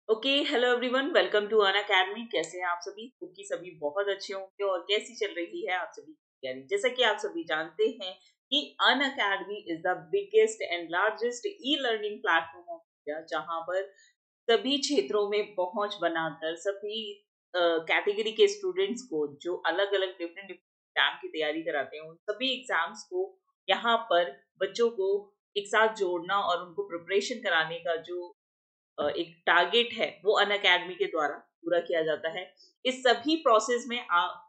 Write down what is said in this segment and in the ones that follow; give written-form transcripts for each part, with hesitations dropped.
Okay, hello everyone, welcome to Unacademy. कैसे हैं आप सभी? होप सभी बहुत अच्छे होंगे। और कैसी चल रही है आप सभी की तैयारी? जैसा कि आप सभी जानते हैं कि Unacademy is the biggest and largest e learning platform of India, जहां पर सभी क्षेत्रों में पहुंच बनाकर सभी कैटेगरी के स्टूडेंट्स को जो अलग अलग डिफरेंट एग्जाम की तैयारी कराते हैं, उन सभी एग्जाम्स को यहाँ पर बच्चों को एक साथ जोड़ना और उनको प्रिपरेशन कराने का जो एक टारगेट है वो अनअकैडमी के द्वारा पूरा किया जाता है। इस सभी प्रोसेस में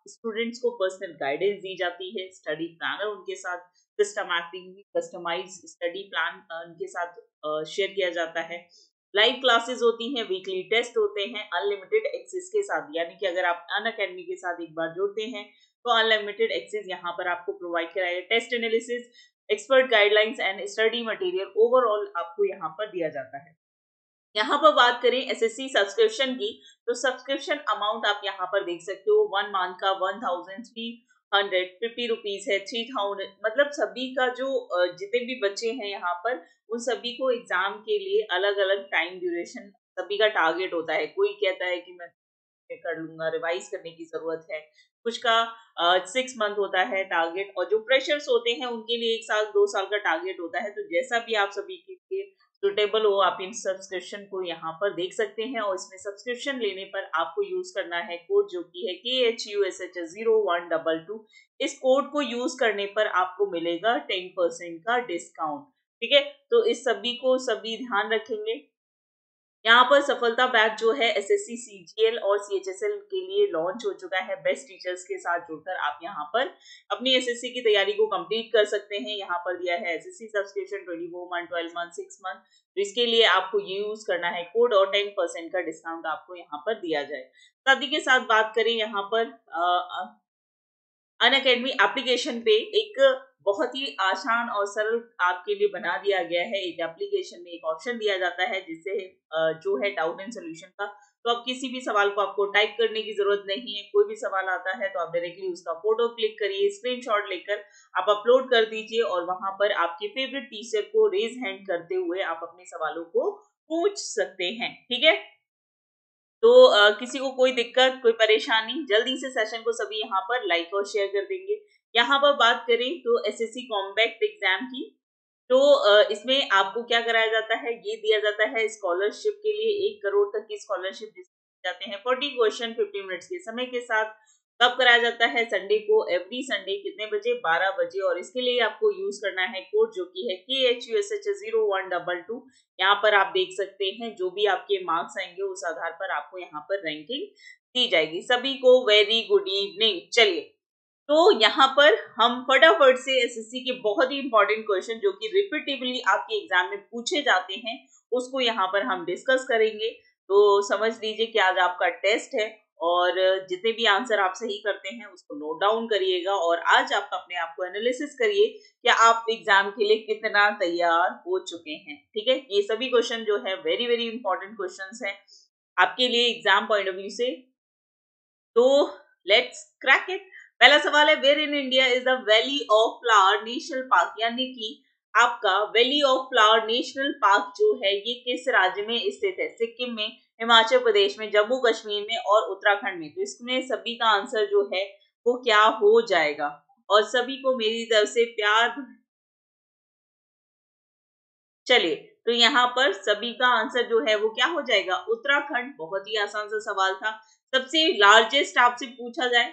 स्टूडेंट्स को पर्सनल गाइडेंस दी जाती है, स्टडी प्लानर उनके साथ सिस्टमैटिकली कस्टमाइज स्टडी प्लान उनके साथ शेयर किया जाता है। लाइव क्लासेस होती हैं, वीकली टेस्ट होते हैं अनलिमिटेड एक्सेस के साथ। यानी कि अगर आप अनअकैडमी के साथ एक बार जुड़ते हैं तो अनलिमिटेड एक्सेस यहाँ पर आपको प्रोवाइड कराएगा। Test analysis, expert guidelines and study material overall आपको यहाँ पर दिया जाता है। यहाँ पर बात करें एसएससी सब्सक्रिप्शन की, तो सब्सक्रिप्शन अमाउंट आप यहाँ पर देख सकते हो। 1 मंथ का 1350 रुपीज है, 3000, मतलब सभी का जो जितने भी बच्चे हैं यहाँ पर उन सभी को एग्जाम के लिए अलग अलग टाइम ड्यूरेशन सभी का टारगेट होता है। कोई कहता है कि मैं कर लूंगा, रिवाइज करने की जरूरत है। कुछ का 6 मंथ होता है टारगेट, और जो फ्रेशर्स होते हैं उनके लिए 1 साल 2 साल का टारगेट होता है। तो जैसा भी आप सभी के लिए सुटेबल हो, आप इन सब्सक्रिप्शन को यहाँ पर देख सकते हैं। और इसमें सब्सक्रिप्शन लेने पर आपको यूज करना है कोड जो कि है KHUSH0122। इस कोड को यूज करने पर आपको मिलेगा 10% का डिस्काउंट। ठीक है, तो इस सभी को सभी ध्यान रखेंगे। यहाँ पर सफलता बैच जो है एसएससी सीजीएल और सीएचएसएल के लिए लॉन्च हो चुका है। बेस्ट टीचर्स के साथ जुड़कर आप यहाँ पर अपनी एसएससी की तैयारी को कंप्लीट कर सकते हैं। यहाँ पर दिया है SSC subscription 24 month, 12 month, 6 month. तो इसके लिए आपको यूज करना है कोड और 10% का डिस्काउंट आपको यहाँ पर दिया जाए। साथ ही के साथ बात करें यहाँ पर अनअकैडमी एप्लीकेशन पे एक बहुत ही आसान और सरल आपके लिए बना दिया गया है। एक एप्लीकेशन में एक ऑप्शन दिया जाता है जिससे जो है डाउट एंड सोल्यूशन का। तो आप किसी भी सवाल को आपको टाइप करने की जरूरत नहीं है। कोई भी सवाल आता है तो आप डायरेक्टली उसका फोटो क्लिक करिए, स्क्रीनशॉट लेकर आप अपलोड कर दीजिए और वहां पर आपके फेवरेट टीचर को रेज हैंड करते हुए आप अपने सवालों को पूछ सकते हैं। ठीक है, तो किसी को कोई दिक्कत, कोई परेशानी, जल्दी से सेशन को सभी यहाँ पर लाइक और शेयर कर देंगे। यहाँ पर बात करें तो एसएससी कॉम्बैक्ट एग्जाम की, तो इसमें आपको क्या कराया जाता है, ये दिया जाता है स्कॉलरशिप के लिए 1 करोड़ तक की स्कॉलरशिप जाते हैं 40 क्वेश्चन 50 मिनट्स के समय के साथ। कब कराया जाता है? संडे को, एवरी संडे। कितने बजे? 12 बजे। और इसके लिए आपको यूज करना है कोड जो कि है KHUSH0122। यहाँ पर आप देख सकते हैं जो भी आपके मार्क्स आएंगे उस आधार पर आपको यहाँ पर रैंकिंग दी जाएगी। सभी को वेरी गुड इवनिंग। चलिए, तो यहाँ पर हम फटाफट से एसएससी के बहुत ही इंपॉर्टेंट क्वेश्चन जो कि रिपीटेबली आपके एग्जाम में पूछे जाते हैं उसको यहाँ पर हम डिस्कस करेंगे। तो समझ लीजिए कि आज आपका टेस्ट है और जितने भी आंसर आप सही करते हैं उसको नोट डाउन करिएगा और आज आप अपने आप को एनालिसिस करिए कि आप एग्जाम के लिए कितना तैयार हो चुके हैं। ठीक है, ये सभी क्वेश्चन जो है वेरी वेरी इंपॉर्टेंट क्वेश्चंस हैं आपके लिए एग्जाम पॉइंट ऑफ व्यू से। तो लेट्स क्रैक इट। पहला सवाल है, where in India is the valley of flower national park? यानी कि आपका valley of flower national park जो है ये किस राज्य में स्थित है? सिक्किम में, हिमाचल प्रदेश में, जम्मू कश्मीर में और उत्तराखंड में। तो इसमें सभी का आंसर जो है वो क्या हो जाएगा? और सभी को मेरी तरफ से प्यार। चलिए, तो यहाँ पर सभी का आंसर जो है वो क्या हो जाएगा? उत्तराखंड। बहुत ही आसान सा सवाल था। सबसे लार्जेस्ट आपसे पूछा जाए,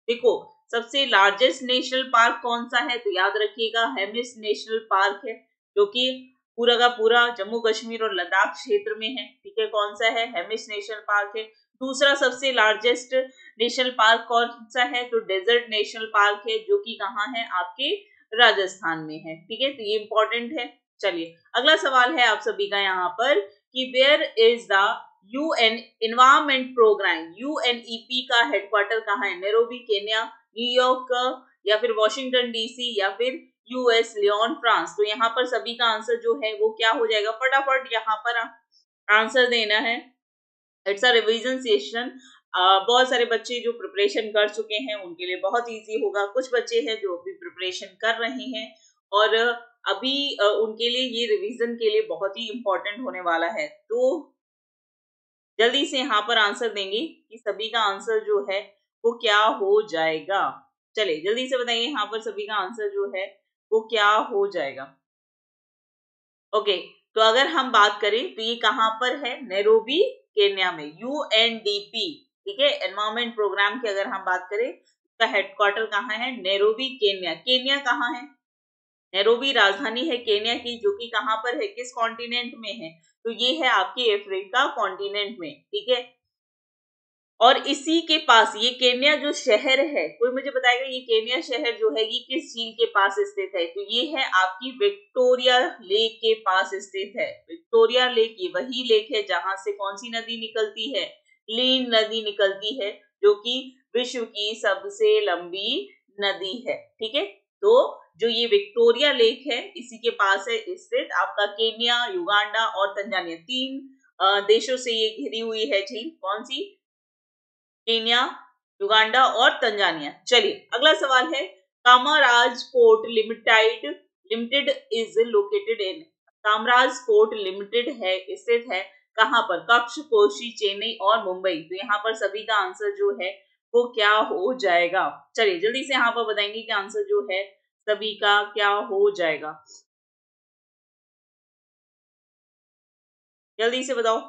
देखो सबसे लार्जेस्ट नेशनल पार्क कौन सा है? तो याद रखिएगा हेमिस नेशनल पार्क है, जो कि पूरा का पूरा जम्मू कश्मीर और लद्दाख क्षेत्र में है। ठीक है, कौन सा है? हेमिस नेशनल पार्क है। दूसरा सबसे लार्जेस्ट नेशनल पार्क कौन सा है? तो डेजर्ट नेशनल पार्क है, जो कि कहाँ है? आपके राजस्थान में है। ठीक है, तो ये इंपॉर्टेंट है। चलिए, अगला सवाल है आप सभी का यहाँ पर कि where is the UN environment programme? UNEP का हेडक्वार्टर कहाँ है? नैरोबी केन्या, न्यूयॉर्क या फिर वॉशिंगटन डीसी या फिर यूएस लियोन फ्रांस। तो यहाँ पर सभी का आंसर जो है वो क्या हो जाएगा? फटाफट यहाँ पर आंसर देना है। It's a revision session. बहुत सारे बच्चे जो प्रिपरेशन कर चुके हैं उनके लिए बहुत इजी होगा। कुछ बच्चे हैं जो अभी प्रिपरेशन कर रहे हैं और अभी उनके लिए ये रिवीजन के लिए बहुत ही इंपॉर्टेंट होने वाला है। तो जल्दी से यहाँ पर आंसर देंगे कि सभी का आंसर जो है वो क्या हो जाएगा। चलिए जल्दी से बताइए यहाँ पर सभी का आंसर जो है वो क्या हो जाएगा। ओके, तो अगर हम बात करें तो ये कहां पर है, नैरोबी केन्या में, यूएनडीपी, ठीक है, एनवायरमेंट प्रोग्राम की अगर हम बात करें उसका हेडक्वार्टर कहाँ है, नैरोबी केन्या। केन्या कहाँ है, नैरोबी राजधानी है केन्या की, जो कि कहां पर है, किस कॉन्टिनेंट में है, तो ये है आपके अफ्रीका कॉन्टिनेंट में, ठीक है। और इसी के पास ये केन्या जो शहर है, कोई मुझे बताएगा ये केन्या शहर जो है ये किस झील के पास स्थित है, तो ये है आपकी विक्टोरिया लेक के पास स्थित है। विक्टोरिया लेक ये वही लेक है जहां से कौन सी नदी निकलती है, लीन नदी निकलती है, जो कि विश्व की सबसे लंबी नदी है, ठीक है। तो जो ये विक्टोरिया लेक है इसी के पास है स्थित आपका केन्या, युगांडा और तंजानिया, 3 देशों से ये घिरी हुई है झील, कौन सी, केन्या, युगांडा और तंजानिया। चलिए अगला सवाल है, Kamaraj port limited is located in, Kamaraj port limited है स्थित है कहां पर, कक्ष, कोशी, चेन्नई और मुंबई। तो यहाँ पर सभी का आंसर जो है वो क्या हो जाएगा। चलिए जल्दी से यहाँ पर बताएंगे कि आंसर जो है सभी का क्या हो जाएगा, जल्दी से बताओ।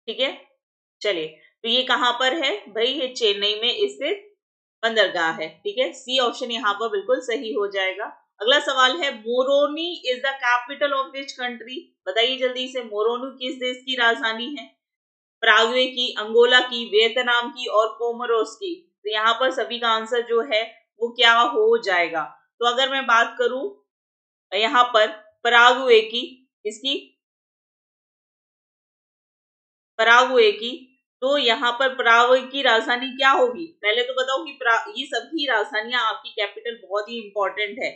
ठीक है, चलिए तो ये कहां पर है भाई, ये चेन्नई में स्थित बंदरगाह है, ठीक है, सी ऑप्शन यहाँ पर बिल्कुल सही हो जाएगा। अगला सवाल है, Moroni is the capital of which country, बताइए जल्दी से, मोरोनी किस देश की राजधानी है, पराग्वे की, अंगोला की, वियतनाम की और कोमोरोस की। तो यहाँ पर सभी का आंसर जो है वो क्या हो जाएगा। तो अगर मैं बात करूं यहाँ पर पराग्वे की, इसकी पराग्वे की, तो यहाँ पर पराग्वे की राजधानी क्या होगी, पहले तो बताओ कि ये सभी राजधानियां आपकी कैपिटल बहुत ही इंपॉर्टेंट है।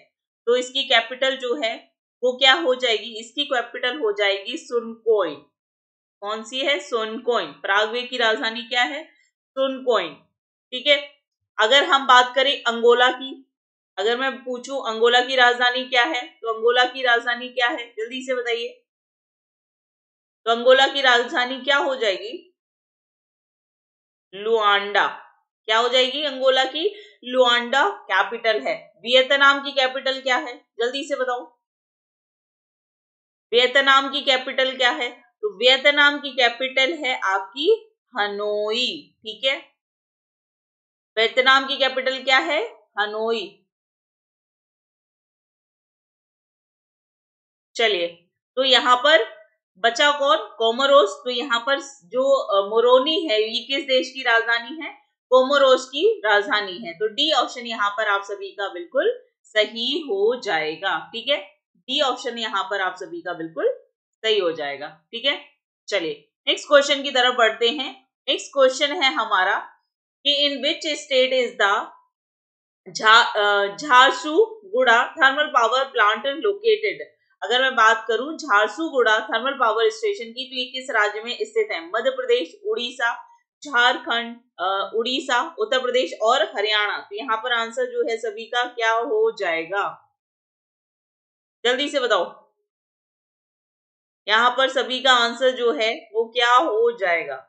तो इसकी कैपिटल जो है वो क्या हो जाएगी, इसकी कैपिटल हो जाएगी सुनकोइन। कौन सी है, सुनकोइन। पराग्वे की राजधानी क्या है, सुनकोइन, ठीक है। अगर हम बात करें अंगोला की, अगर मैं पूछूं अंगोला की राजधानी क्या है, तो अंगोला की राजधानी क्या है, जल्दी से बताइए। तो अंगोला की राजधानी क्या हो जाएगी, लुआंडा। क्या हो जाएगी अंगोला की, लुआंडा कैपिटल है। वियतनाम की कैपिटल क्या है, जल्दी से बताओ, वियतनाम की कैपिटल क्या है, तो वियतनाम की कैपिटल है आपकी हनोई, ठीक है। वियतनाम की कैपिटल क्या है, हनोई। चलिए तो यहाँ पर बचा कौन, कोमोरोस। तो यहाँ पर जो मोरोनी है ये किस देश की राजधानी है, कोमोरोस की राजधानी है। तो डी ऑप्शन यहाँ पर आप सभी का बिल्कुल सही हो जाएगा, ठीक है। डी ऑप्शन यहाँ पर आप सभी का बिल्कुल सही हो जाएगा, ठीक है। चलिए नेक्स्ट क्वेश्चन की तरफ बढ़ते हैं। नेक्स्ट क्वेश्चन है हमारा कि in which state is the Jharsuguda thermal power plant located. अगर मैं बात करूं झारसुगुड़ा थर्मल पावर स्टेशन की, तो ये किस राज्य में स्थित है, मध्य प्रदेश, उड़ीसा, झारखंड, उड़ीसा, उत्तर प्रदेश और हरियाणा। तो यहाँ पर आंसर जो है सभी का क्या हो जाएगा, जल्दी से बताओ। यहाँ पर सभी का आंसर जो है वो क्या हो जाएगा।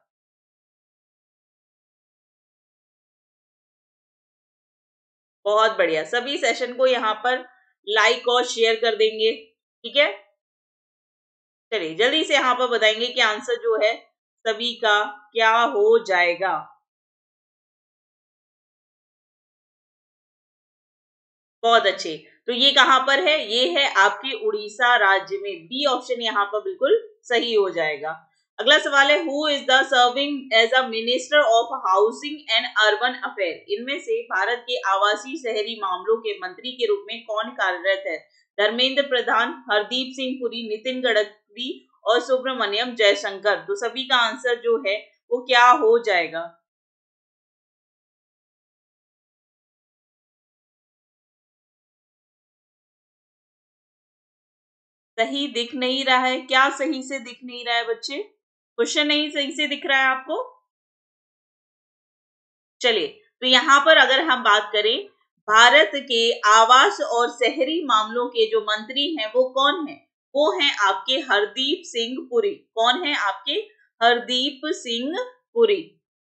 बहुत बढ़िया, सभी सेशन को यहाँ पर लाइक और शेयर कर देंगे, ठीक है। चलिए जल्दी से यहाँ पर बताएंगे कि आंसर जो है सभी का क्या हो जाएगा। बहुत अच्छे, तो ये कहां पर है, ये है आपके उड़ीसा राज्य में, बी ऑप्शन यहाँ पर बिल्कुल सही हो जाएगा। अगला सवाल है, who is the serving as a minister of housing and urban affair. इनमें से भारत के आवासीय शहरी मामलों के मंत्री के रूप में कौन कार्यरत है, धर्मेंद्र प्रधान, हरदीप सिंह पुरी, नितिन गडकरी और सुब्रमण्यम जयशंकर। तो सभी का आंसर जो है वो क्या हो जाएगा। सही दिख नहीं रहा है, क्या सही से दिख नहीं रहा है बच्चे, क्वेश्चन नहीं सही से दिख रहा है आपको? चलिए, तो यहाँ पर अगर हम बात करें, भारत के आवास और शहरी मामलों के जो मंत्री हैं वो कौन है? वो हैं आपके हरदीप सिंह पुरी। कौन है आपके? हरदीप सिंह पुरी।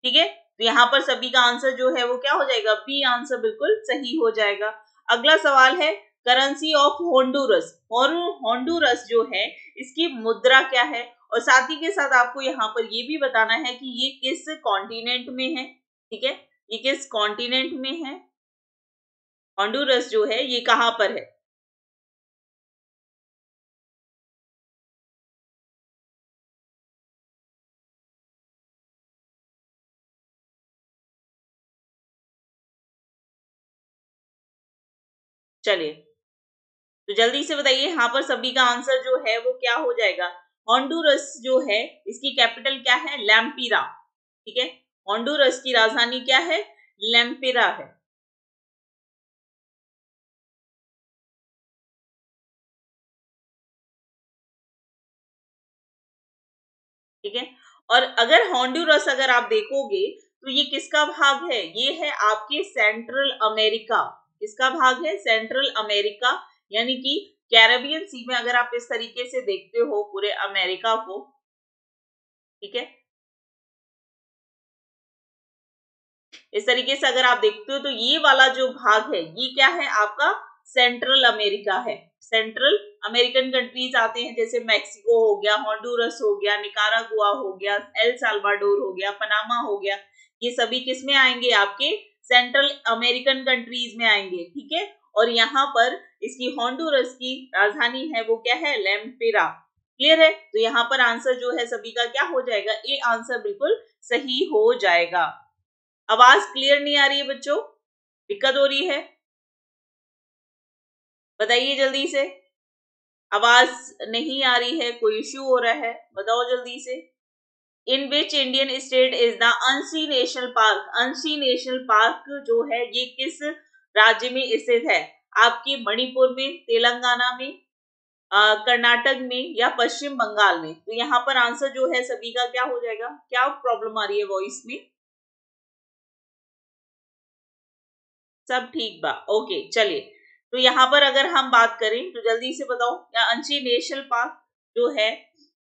ठीक है, तो यहाँ पर सभी का आंसर जो है वो क्या हो जाएगा? बी आंसर बिल्कुल सही हो जाएगा। अगला सवाल है करेंसी ऑफ होंडुरस। और होंडुरस जो है इसकी मुद्रा क्या है? और साथ ही के साथ आपको यहाँ पर ये भी बताना है कि ये किस कॉन्टिनेंट में है। ठीक है, ये किस कॉन्टिनेंट में है? होंडुरस जो है ये कहां पर है? चलिए, तो जल्दी से बताइए, यहाँ पर सभी का आंसर जो है वो क्या हो जाएगा? होंडुरस जो है इसकी कैपिटल क्या है? लैम्पीरा। ठीक है, होंडुरस की राजधानी क्या है? लैम्पीरा है। ठीक है, और अगर होंडुरस अगर आप देखोगे तो ये किसका भाग है? ये है आपके सेंट्रल अमेरिका। किसका भाग है? सेंट्रल अमेरिका, यानी कि कैरेबियन सी में अगर आप इस तरीके से देखते हो पूरे अमेरिका को। ठीक है, इस तरीके से अगर आप देखते हो तो ये वाला जो भाग है ये क्या है आपका? सेंट्रल अमेरिका है। सेंट्रल अमेरिकन कंट्रीज आते हैं, जैसे मैक्सिको हो गया, होंडुरस हो गया, निकारागुआ हो गया, एल साल्वाडोर हो गया, पनामा हो गया। ये सभी किस में आएंगे? आपके सेंट्रल अमेरिकन कंट्रीज में आएंगे। ठीक है, और यहाँ पर इसकी होंडुरस की राजधानी है वो क्या है? लैम्पेरा। क्लियर है? तो यहाँ पर आंसर जो है सभी का क्या हो जाएगा? ए आंसर बिल्कुल सही हो जाएगा। आवाज क्लियर नहीं आ रही है बच्चों? दिक्कत हो रही है? बताइए जल्दी से। आवाज नहीं आ रही है, कोई इश्यू हो रहा है? बताओ जल्दी से। In which Indian state is the Anshi national park? Anshi national park जो है ये किस राज्य में स्थित है? आपके मणिपुर में, तेलंगाना में, कर्नाटक में या पश्चिम बंगाल में? तो यहाँ पर आंसर जो है सभी का क्या हो जाएगा? क्या प्रॉब्लम आ रही है वॉइस में? सब ठीक बा? ओके, चलिए, तो यहाँ पर अगर हम बात करें तो जल्दी से बताओ, या अंशी नेशनल पार्क जो है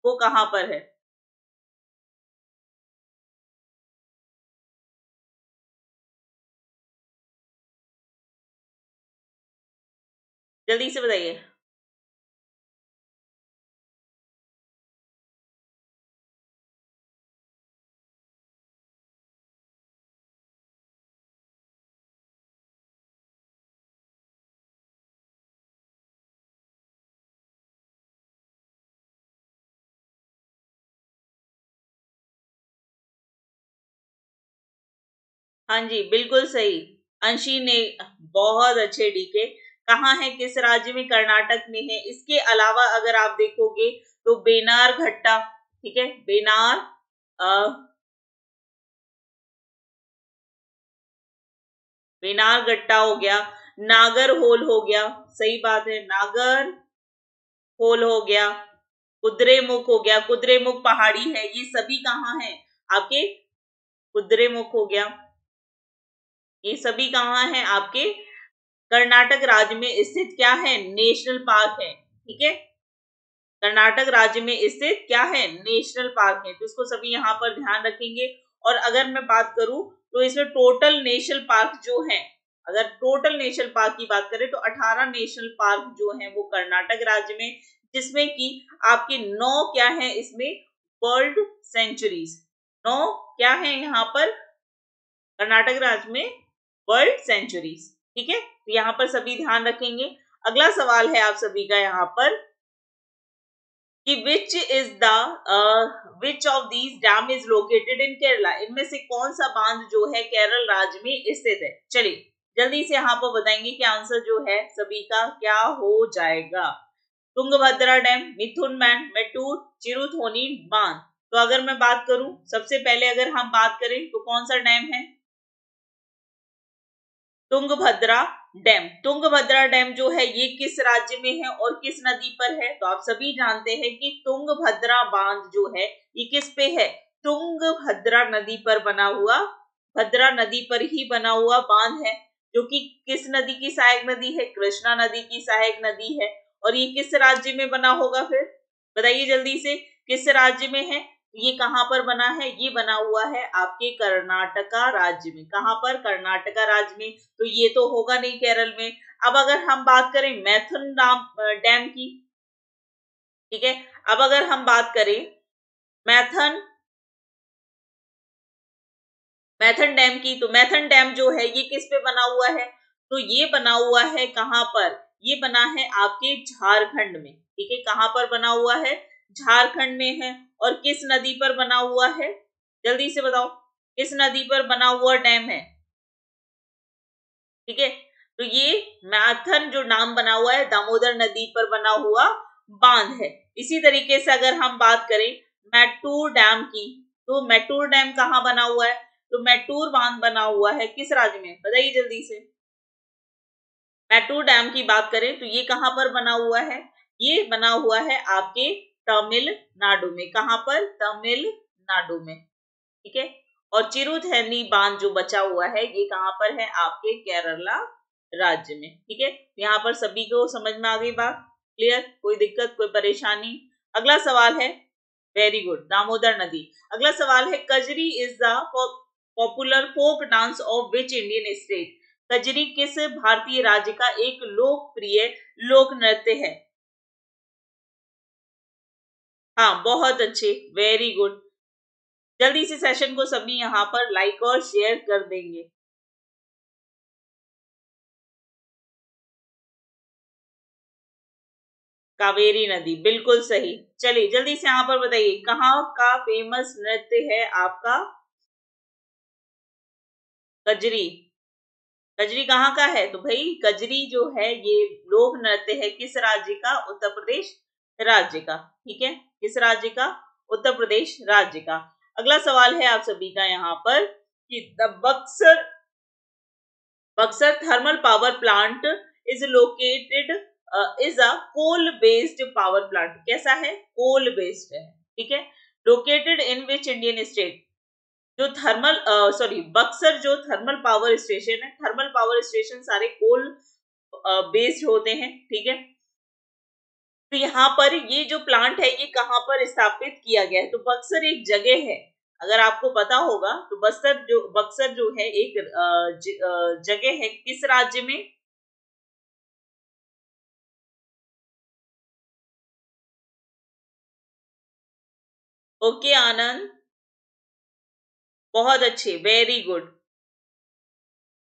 वो कहाँ पर है? जल्दी से बताइए। हाँ जी, बिल्कुल सही। अंशी ने बहुत अच्छे डीके। कहाँ है, किस राज्य में? कर्नाटक में है। इसके अलावा अगर आप देखोगे तो बेनार घट्टा, ठीक है, बेनार गट्टा हो गया, नागर होल हो गया, सही बात है, नागर होल हो गया, कुद्रेमुख हो गया, कुद्रेमुख पहाड़ी है, ये सभी कहाँ है आपके? कुद्रेमुख हो गया, ये सभी कहाँ है आपके? कर्नाटक राज्य में स्थित क्या है? नेशनल पार्क है। ठीक है, कर्नाटक राज्य में स्थित क्या है? नेशनल पार्क है। तो इसको सभी यहाँ पर ध्यान रखेंगे। और अगर मैं बात करूं तो इसमें टोटल नेशनल पार्क जो है, अगर टोटल नेशनल पार्क की बात करें तो 18 नेशनल पार्क जो है वो कर्नाटक राज्य में, जिसमें कि आपके 9 क्या है इसमें? World centuries. 9 क्या है यहाँ पर कर्नाटक राज्य में? World centuries. ठीक है, तो यहाँ पर सभी ध्यान रखेंगे। अगला सवाल है आप सभी का यहाँ पर कि which of these dam is located इन केरला? इनमें से कौन सा बांध जो है केरल राज्य में स्थित है? चलिए, जल्दी से यहाँ पर बताएंगे कि आंसर जो है सभी का क्या हो जाएगा। तुंगभद्रा डैम, मिथुन डैम, मेटूर, चिरुथोनी बांध। तो अगर मैं बात करूं, सबसे पहले अगर हम बात करें तो कौन सा डैम है? तुंगभद्रा डैम। तुंगभद्रा डैम जो है ये किस राज्य में है और किस नदी पर है? तो आप सभी जानते हैं कि तुंगभद्रा बांध जो है ये किस पे है? तुंगभद्रा नदी पर बना हुआ, भद्रा नदी पर ही बना हुआ बांध है, जो कि किस नदी की सहायक नदी है? कृष्णा नदी की सहायक नदी है। और ये किस राज्य में बना होगा? फिर बताइए जल्दी से, किस राज्य में है? ये कहां पर बना है? ये बना हुआ है आपके कर्नाटका राज्य में। कहां पर? कर्नाटका राज्य में। तो ये तो होगा नहीं केरल में। अब अगर हम बात करें मैथन डैम की, ठीक है, अब अगर हम बात करें मैथन डैम की, तो मैथन डैम जो है ये किस पे बना हुआ है? तो ये बना हुआ है कहां पर? ये बना है आपके झारखंड में। ठीक है, कहां पर बना हुआ है? झारखंड में है। और किस नदी पर बना हुआ है? जल्दी से बताओ, किस नदी पर बना हुआ डैम है? ठीक है, तो ये मैथन जो नाम बना हुआ है दामोदर नदी पर बना हुआ बांध है। इसी तरीके से अगर हम बात करें मैटूर डैम की, तो मैटूर डैम कहां बना हुआ है? तो मैटूर बांध बना हुआ है किस राज्य में? बताइए जल्दी से। मैटूर डैम की बात करें तो ये कहां पर बना हुआ है? ये बना हुआ है आपके तमिलनाडु में। कहां पर? तमिलनाडु में। ठीक है, और चिरुथैनी बांध जो बचा हुआ है ये कहां पर है? आपके केरला राज्य में। ठीक है, यहाँ पर सभी को समझ में आ गई बात? क्लियर? कोई दिक्कत, कोई परेशानी? अगला सवाल है, वेरी गुड, दामोदर नदी। अगला सवाल है, Kajri is the popular folk dance of which Indian state? Kajri किस भारतीय राज्य का एक लोकप्रिय लोक नृत्य है? हाँ, बहुत अच्छे, वेरी गुड। जल्दी से सेशन को सभी यहाँ पर लाइक और शेयर कर देंगे। कावेरी नदी, बिल्कुल सही। चलिए जल्दी से यहाँ पर बताइए, कहाँ का फेमस नृत्य है आपका? कजरी। कजरी कहाँ का है? तो भाई कजरी जो है ये लोक नृत्य है किस राज्य का? उत्तर प्रदेश राज्य का। ठीक है, किस राज्य का? उत्तर प्रदेश राज्य का। अगला सवाल है आप सभी का यहाँ पर कि the Buxar thermal power plant is located is a coal based power plant. कैसा है? कोल बेस्ड है। ठीक है, located in which Indian state? जो थर्मल बक्सर जो थर्मल पावर स्टेशन है, थर्मल पावर स्टेशन सारे कोल बेस्ड होते हैं। ठीक है, तो यहाँ पर ये जो प्लांट है ये कहाँ पर स्थापित किया गया है? तो बक्सर एक जगह है, अगर आपको पता होगा तो बक्सर जो है एक जगह है किस राज्य में? ओके आनंद, बहुत अच्छे, वेरी गुड,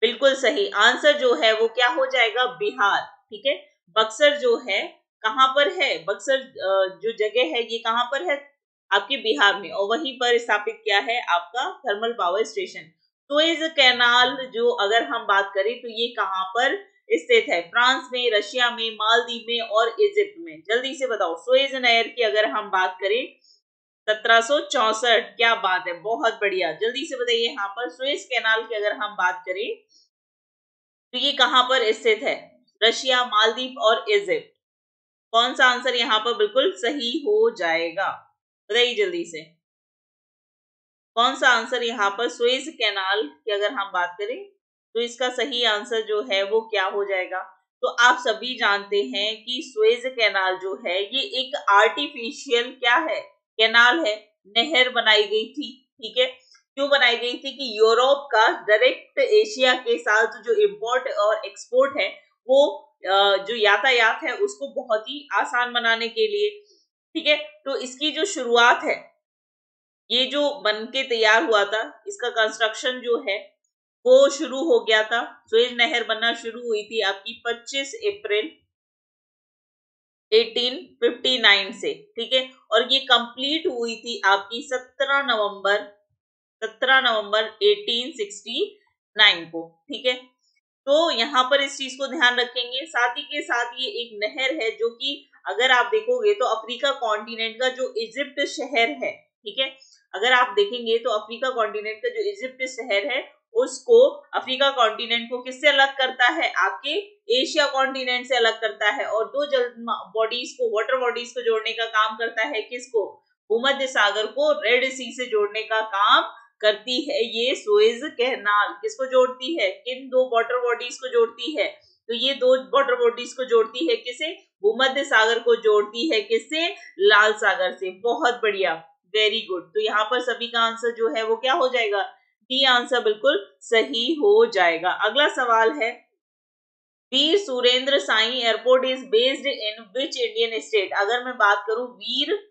बिल्कुल सही। आंसर जो है वो क्या हो जाएगा? बिहार। ठीक है, बक्सर जो है कहां पर है? बक्सर जो जगह है ये कहां पर है? आपके बिहार में, और वहीं पर स्थापित किया है आपका thermal power station. Suez canal जो अगर हम बात करें तो ये कहां पर स्थित है? फ्रांस में, रशिया में, मालदीव में और इजिप्ट में। जल्दी से बताओ, सुएज नहर की अगर हम बात करें 1764। क्या बात है, बहुत बढ़िया। जल्दी से बताइए यहाँ पर सुएज कैनाल की अगर हम बात करें तो ये कहां पर स्थित है? रशिया, मालदीव और इजिप्ट। कौन सा आंसर यहाँ पर बिल्कुल सही हो जाएगा? बताइए जल्दी से, कौन सा आंसर यहाँ पर सुएज कैनाल की अगर हम बात करें तो इसका सही आंसर जो है वो क्या हो जाएगा? तो आप सभी जानते हैं कि सुएज कैनाल जो है ये एक आर्टिफिशियल क्या है? कैनाल है, नहर बनाई गई थी। ठीक है, क्यों बनाई गई थी? कि यूरोप का डायरेक्ट एशिया के साथ जो इंपोर्ट और एक्सपोर्ट है वो जो यातायात है उसको बहुत ही आसान बनाने के लिए। ठीक है, तो इसकी जो शुरुआत है, ये जो बन के तैयार हुआ था, इसका कंस्ट्रक्शन जो है वो शुरू हो गया था। सुएज नहर बनना शुरू हुई थी आपकी 25 अप्रैल 1859 से। ठीक है, और ये कंप्लीट हुई थी आपकी 17 नवंबर 1869 को। ठीक है, तो यहाँ पर इस चीज को ध्यान रखेंगे। साथ ही के साथ ये एक नहर है जो कि अगर आप देखोगे तो अफ्रीका कॉन्टिनेंट का जो इजिप्ट शहर है, ठीक है, अगर आप देखेंगे तो अफ्रीका कॉन्टिनेंट का जो इजिप्ट शहर है उसको अफ्रीका कॉन्टिनेंट को किससे अलग करता है, आपके एशिया कॉन्टिनेंट से अलग करता है। और दो जल बॉडीज को, वाटर बॉडीज को जोड़ने का काम करता है किसको, भूमध्य सागर को रेड सी से जोड़ने का काम करती है ये सुएज कैनाल। किसको जोड़ती है, किन दो वाटर बॉडीज को जोड़ती है, तो ये दो वाटर बॉडीज को जोड़ती है किसे, भूमध्य सागर को जोड़ती है किससे, लाल सागर से। बहुत बढ़िया, वेरी गुड। तो यहाँ पर सभी का आंसर जो है वो क्या हो जाएगा, डी आंसर बिल्कुल सही हो जाएगा। अगला सवाल है, Veer Surendra Sai airport is based in which Indian state. अगर मैं बात करूं वीर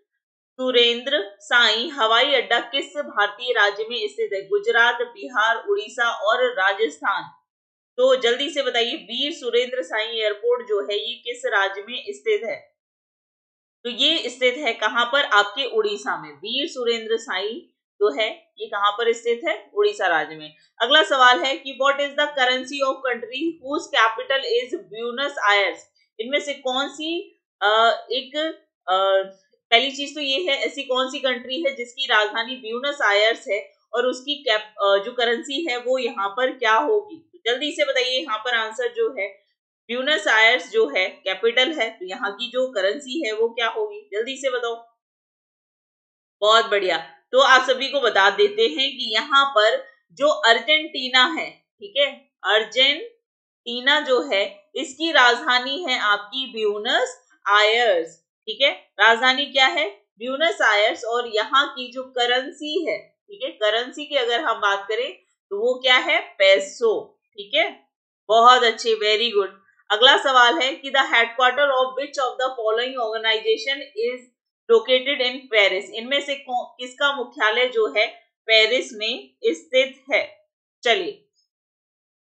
सुरेंद्र साई हवाई अड्डा किस भारतीय राज्य में स्थित है, गुजरात, बिहार, उड़ीसा और राजस्थान। तो जल्दी से बताइए, वीर सुरेंद्र साई एयरपोर्ट जो है ये किस राज्य में स्थित है, तो ये स्थित है कहां पर, आपके उड़ीसा में। वीर सुरेंद्र साई जो है ये कहां पर स्थित है, उड़ीसा राज्य में। अगला सवाल है कि what is the currency of country whose capital is Buenos Aires. इनमें से कौन सी पहली चीज तो ये है, ऐसी कौन सी कंट्री है जिसकी राजधानी ब्यूनस आयर्स है और उसकी जो करेंसी है वो यहाँ पर क्या होगी। तो जल्दी से बताइए, यहाँ पर आंसर जो है ब्यूनस आयर्स जो है कैपिटल है, तो यहाँ की जो करेंसी है वो क्या होगी, जल्दी से बताओ। बहुत बढ़िया, तो आप सभी को बता देते हैं कि यहाँ पर जो अर्जेंटीना है, ठीक है, अर्जेंटीना जो है इसकी राजधानी है आपकी ब्यूनस आयर्स, ठीक है, राजधानी क्या है, ब्यूनस आयर्स। और यहाँ की जो करेंसी है, ठीक है, करेंसी की अगर हम बात करें तो वो क्या है, पेसो, ठीक है, बहुत अच्छे, वेरी गुड। अगला सवाल है कि the headquarter of which of the following organisation is located in Paris. इनमें से किसका मुख्यालय जो है पेरिस में स्थित है। चलिए,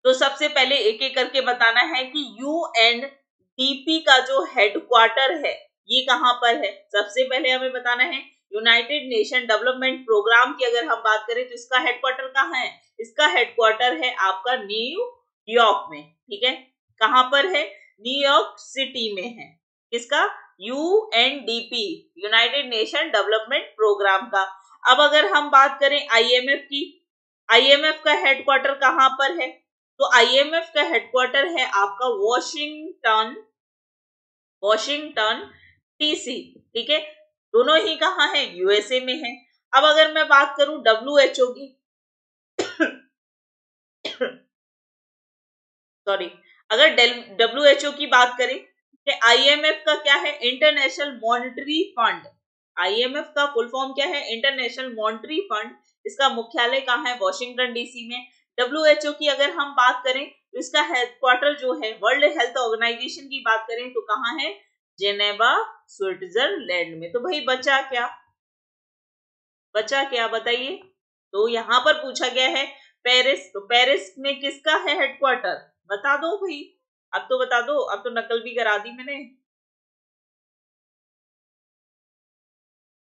तो सबसे पहले एक एक करके बताना है कि यूएनडीपी का जो हेडक्वार्टर है ये कहां पर है। सबसे पहले हमें बताना है यूनाइटेड नेशन डेवलपमेंट प्रोग्राम की अगर हम बात करें तो इसका हेडक्वार्टर कहाँ है, इसका हेडक्वार्टर है आपका न्यूयॉर्क में, ठीक है, कहां पर है, न्यूयॉर्क सिटी में है। किसका, UNDP, united nation development programme का। अब अगर हम बात करें आईएमएफ की, आईएमएफ का हेडक्वार्टर कहां पर है, तो आईएमएफ का हेडक्वार्टर है आपका वॉशिंगटन डीसी, ठीक है, दोनों ही कहां है, यूएसए में है। अब अगर मैं बात करूं डब्ल्यूएचओ की सॉरी, अगर डब्ल्यूएचओ की बात करें कि आईएमएफ का क्या है, इंटरनेशनल मॉनेटरी फंड। आईएमएफ का फुल फॉर्म क्या है, इंटरनेशनल मॉनेटरी फंड। इसका मुख्यालय कहाँ है, वॉशिंगटन डीसी में। डब्ल्यूएचओ की अगर हम बात करें तो इसका हेडक्वार्टर जो है, वर्ल्ड हेल्थ ऑर्गेनाइजेशन की बात करें तो कहाँ है, जेनेवा, स्विट्जरलैंड में। तो भाई बचा क्या, बचा क्या बताइए। तो यहां पर पूछा गया है पेरिस, तो पेरिस में किसका है हेडक्वार्टर, बता दो भाई, अब तो बता दो, अब तो नकल भी करा दी मैंने।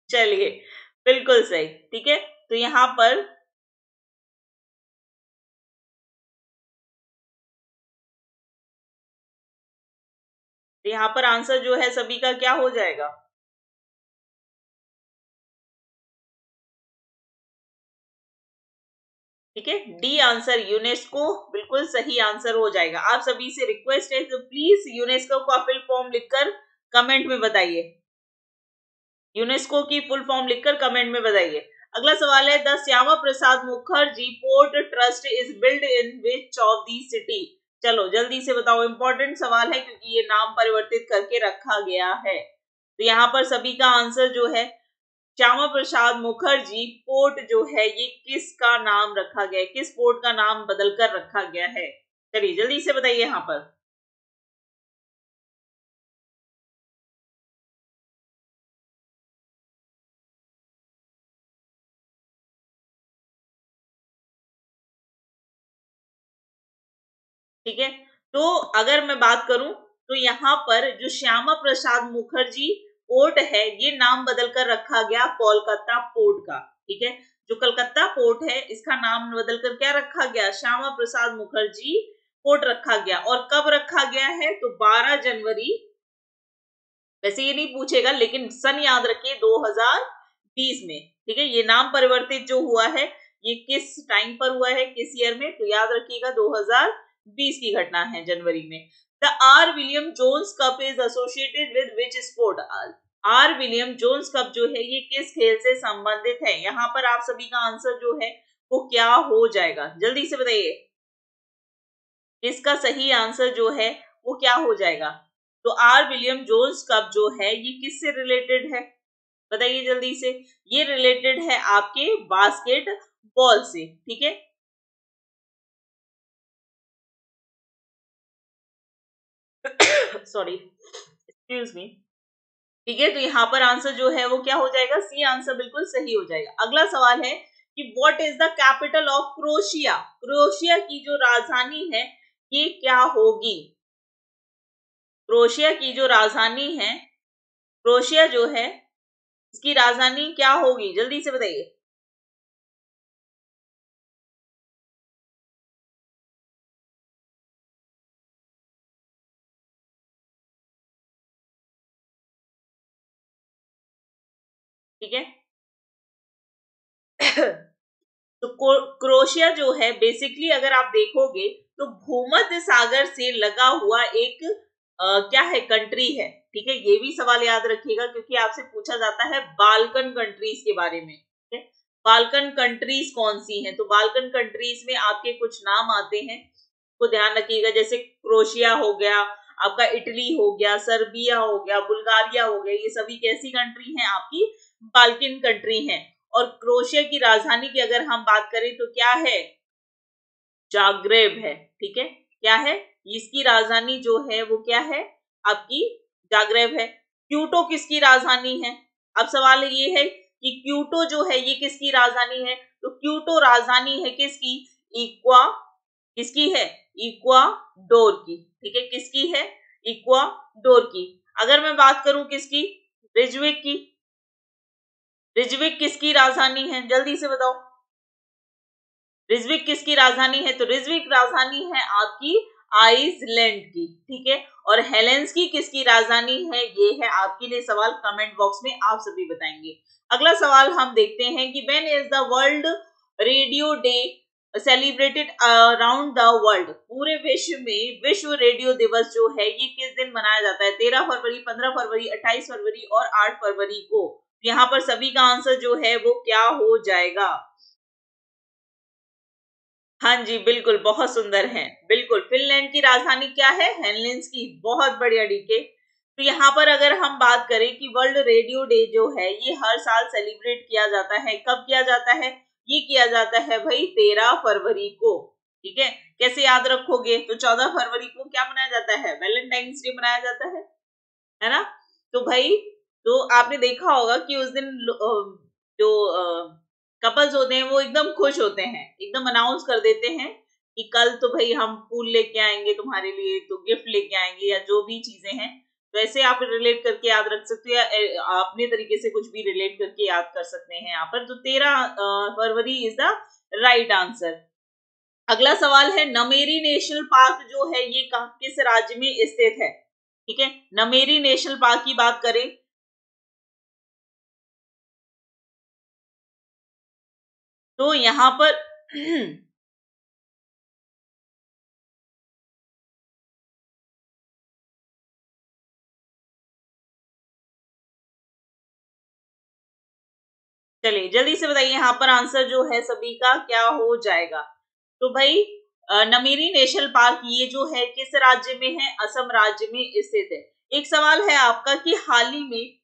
चलिए, बिल्कुल सही, ठीक है, तो यहां पर आंसर जो है सभी का क्या हो जाएगा, ठीक है, डी आंसर यूनेस्को बिल्कुल सही आंसर हो जाएगा। आप सभी से रिक्वेस्ट है तो प्लीज यूनेस्को का फुल फॉर्म लिखकर कमेंट में बताइए, यूनेस्को की फुल फॉर्म लिखकर कमेंट में बताइए। अगला सवाल है, the Shyama Prasad Mukherjee port trust is build in which of the city. चलो जल्दी से बताओ, इंपॉर्टेंट सवाल है क्योंकि ये नाम परिवर्तित करके रखा गया है। तो यहाँ पर सभी का आंसर जो है, श्यामा प्रसाद मुखर्जी पोर्ट जो है ये किसका नाम रखा गया है, किस पोर्ट का नाम बदलकर रखा गया है, चलिए जल्दी से बताइए यहाँ पर। ठीक है, तो अगर मैं बात करूं तो यहाँ पर जो श्यामा प्रसाद मुखर्जी पोर्ट है ये नाम बदलकर रखा गया कोलकाता पोर्ट का, ठीक है, जो कलकत्ता पोर्ट है इसका नाम बदलकर क्या रखा गया, श्यामा प्रसाद मुखर्जी पोर्ट रखा गया। और कब रखा गया है, तो 12 जनवरी, वैसे ये नहीं पूछेगा लेकिन सन याद रखिए 2020 में, ठीक है, ये नाम परिवर्तित जो हुआ है ये किस टाइम पर हुआ है, किस ईयर में, तो याद रखिएगा 2020 की घटना है, जनवरी में। The R William Jones cup is associated with which sport? R William Jones cup जो है ये किस खेल से संबंधित है? यहाँ पर आप सभी का आंसर जो है वो क्या हो जाएगा, जल्दी से बताइए। इसका सही आंसर जो है वो क्या हो जाएगा? तो आर विलियम जोन्स कप जो है ये किससे रिलेटेड है, बताइए जल्दी से। ये रिलेटेड है आपके बास्केट बॉल से, ठीक है। Sorry, excuse me. ठीक है, तो यहाँ पर आंसर जो है वो क्या हो जाएगा, सी आंसर बिल्कुल सही हो जाएगा। अगला सवाल है कि what is the capital of Croatia? Croatia की जो राजधानी है ये क्या होगी? क्रोएशिया की जो राजधानी है, क्रोएशिया जो है इसकी राजधानी क्या होगी, जल्दी से बताइए। ठीक है। तो क्रोएशिया जो है बेसिकली अगर आप देखोगे तो भूमध्य सागर से लगा हुआ एक क्या है, कंट्री है। ठीक है, ये भी सवाल याद रखिएगा क्योंकि आपसे पूछा जाता है बाल्कन कंट्रीज के बारे में। ठीक है, बाल्कन कंट्रीज कौन सी हैं? तो बाल्कन कंट्रीज में आपके कुछ नाम आते हैं, को ध्यान रखिएगा। जैसे क्रोएशिया हो गया, आपका इटली हो गया, सर्बिया हो गया, बुल्गारिया हो गया, ये सभी कैसी कंट्री हैं? आपकी बाल्कन कंट्री हैं। और क्रोएशिया की राजधानी की अगर हम बात करें तो क्या है, जाग्रेब है। ठीक है, क्या है, इसकी राजधानी जो है वो क्या है, आपकी जाग्रेब है। क्यूटो किसकी राजधानी है? अब सवाल ये है कि क्यूटो जो है ये किसकी राजधानी है? तो क्यूटो राजधानी है किसकी, इक्वा, किसकी है, इक्वाडोर की। ठीक है, किसकी है, इक्वाडोर की। अगर मैं बात करूं किसकी, रिजविक की, रिजविक किसकी राजधानी है, जल्दी से बताओ। रिजविक किसकी राजधानी है? तो रिजविक राजधानी है आपकी आइसलैंड की। ठीक है, और हेलेंस्की किसकी राजधानी है? ये है आपके लिए सवाल, कमेंट बॉक्स में आप सभी बताएंगे। अगला सवाल हम देखते हैं कि when is the world radio day celebrated around the world? पूरे विश्व में विश्व रेडियो दिवस जो है ये किस दिन मनाया जाता है? 13 फरवरी, 15 फरवरी, 28 फरवरी और 8 फरवरी को। यहाँ पर सभी का आंसर जो है वो क्या हो जाएगा? हाँ जी, बिल्कुल, बहुत सुंदर है, बिल्कुल। फिनलैंड की राजधानी क्या है? हेलसिंकी। बहुत बढ़िया, डीके। तो यहाँ पर अगर हम बात करें कि वर्ल्ड रेडियो डे जो है ये हर साल सेलिब्रेट किया जाता है, कब किया जाता है? ये किया जाता है भाई 13 फरवरी को। ठीक है, कैसे याद रखोगे? तो 14 फरवरी को क्या मनाया जाता है? वैलेंटाइंस डे मनाया जाता है ना? तो भाई, तो आपने देखा होगा कि उस दिन जो कपल्स होते हैं वो एकदम खुश होते हैं, एकदम अनाउंस कर देते हैं कि कल तो भाई हम फूल लेके आएंगे तुम्हारे लिए, तो गिफ्ट लेके आएंगे, या जो भी चीजें हैं। तो ऐसे आप रिलेट करके याद रख सकते हो, या अपने तरीके से कुछ भी रिलेट करके याद कर सकते हैं यहाँ पर। तो 13 फरवरी इज द राइट आंसर। अगला सवाल है, नमेरी नेशनल पार्क जो है ये किस राज्य में स्थित है? ठीक है, नमेरी नेशनल पार्क की बात करें तो यहाँ पर चलिए जल्दी से बताइए, यहाँ पर आंसर जो है सभी का क्या हो जाएगा? तो भाई नमेरी नेशनल पार्क ये जो है किस राज्य में है? असम राज्य में स्थित है। एक सवाल है आपका कि हाल ही में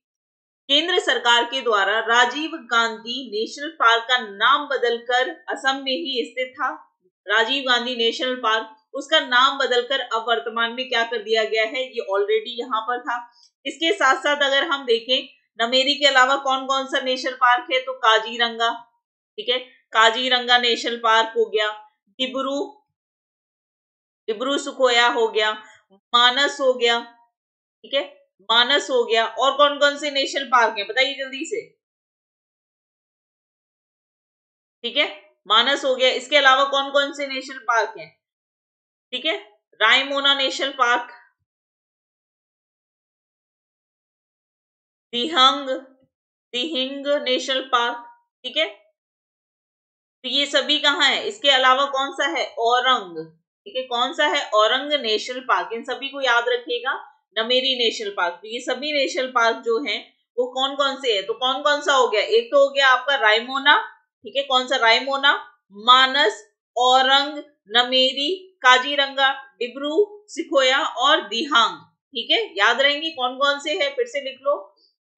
केंद्र सरकार के द्वारा राजीव गांधी नेशनल पार्क का नाम बदलकर, असम में ही स्थित था राजीव गांधी नेशनल पार्क, उसका नाम बदलकर अब वर्तमान में क्या कर दिया गया है? ये ऑलरेडी यहाँ पर था। इसके साथ साथ अगर हम देखें, नमेरी के अलावा कौन कौन सा नेशनल पार्क है? तो काजीरंगा। ठीक है, काजीरंगा नेशनल पार्क हो गया, डिब्रू, डिब्रू सुखोया हो गया, मानस हो गया। ठीक है, मानस हो गया। और कौन कौन से नेशनल पार्क हैं बताइए जल्दी से। ठीक है, मानस हो गया, इसके अलावा कौन कौन से नेशनल पार्क हैं? ठीक है, Raimona national park, Dihang, Dihing national park. ठीक है, तो ये सभी कहाँ है? इसके अलावा कौन सा है? औरंग, ठीक है, कौन सा है? Orang national park. इन सभी को याद रखिएगा, नमेरी नेशनल पार्क। तो ये सभी नेशनल पार्क जो हैं वो कौन कौन से है? तो कौन कौन सा हो गया? एक तो हो गया आपका रायमोना, ठीक है, कौन सा? रायमोना, मानस, औरंग, नमेरी, काजीरंगा, डिब्रू सिखोया और दिहांग, ठीक है। याद रहेंगे कौन कौन से है? फिर से लिख लो,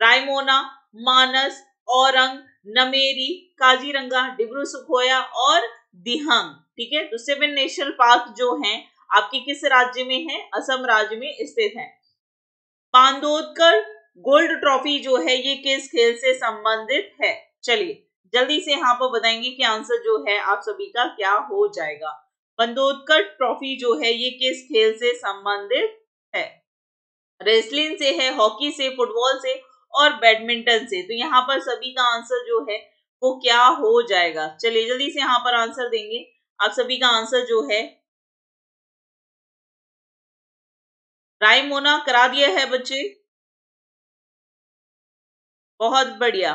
रायमोना, मानस, औरंग, नमेरी, काजीरंगा, डिब्रू सिखोया और दिहांग, ठीक है। तो 7 नेशनल पार्क जो हैं आपके किस राज्य में है? असम राज्य में स्थित है। बांदोदकर गोल्ड ट्रॉफी जो है ये किस खेल से संबंधित है? चलिए जल्दी से यहाँ पर बताएंगे कि आंसर जो है आप सभी का क्या हो जाएगा। बांदोदकर ट्रॉफी जो है ये किस खेल से संबंधित है? रेसलिंग से है, हॉकी से, फुटबॉल से और बैडमिंटन से। तो यहाँ पर सभी का आंसर जो है वो क्या हो जाएगा? चलिए जल्दी से यहाँ पर आंसर देंगे। आप सभी का आंसर जो है रायमोना करा दिया है बच्चे, बहुत बढ़िया,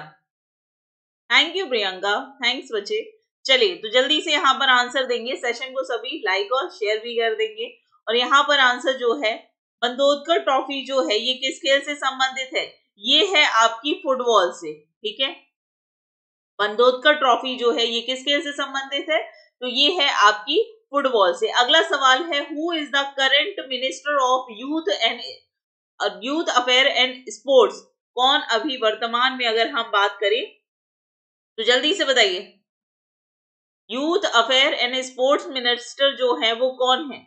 थैंक यू प्रियंका, थैंक्स बच्चे। चलिए तो जल्दी से यहाँ पर आंसर देंगे। सेशन को सभी लाइक और शेयर भी कर देंगे। और यहाँ पर आंसर जो है बांदोदकर ट्रॉफी जो है ये किस खेल से संबंधित है? ये है आपकी फुटबॉल से, ठीक है। बांदोदकर ट्रॉफी जो है ये किस खेल से संबंधित है? तो ये है आपकी फुटबॉल से। अगला सवाल है, who is the current minister of youth affair and sports? कौन अभी वर्तमान में अगर हम बात करें तो जल्दी से बताइए, youth affair and sports minister जो है वो कौन है?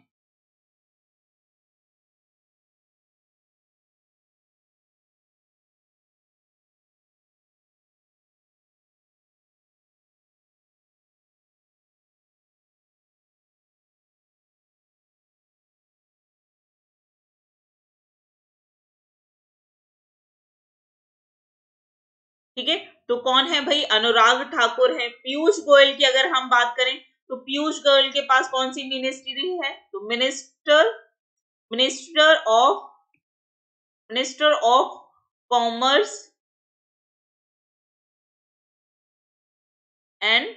ठीक है, तो कौन है भाई? अनुराग ठाकुर है। पीयूष गोयल की अगर हम बात करें तो पीयूष गोयल के पास कौन सी मिनिस्ट्री है? तो minister of commerce and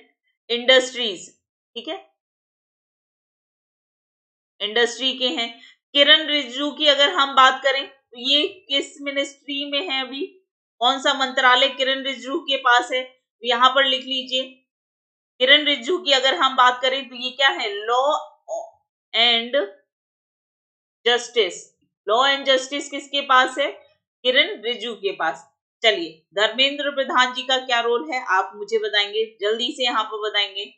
industries, ठीक है, इंडस्ट्री के हैं। किरण रिजिजू की अगर हम बात करें तो ये किस मिनिस्ट्री में है? अभी कौन सा मंत्रालय किरण रिजिजू के पास है? तो यहां पर लिख लीजिए, किरण रिजिजू की अगर हम बात करें तो ये क्या है? Law and justice. Law and justice किसके पास है? किरण रिजिजू के पास। चलिए धर्मेंद्र प्रधान जी का क्या रोल है आप मुझे बताएंगे, जल्दी से यहाँ पर बताएंगे।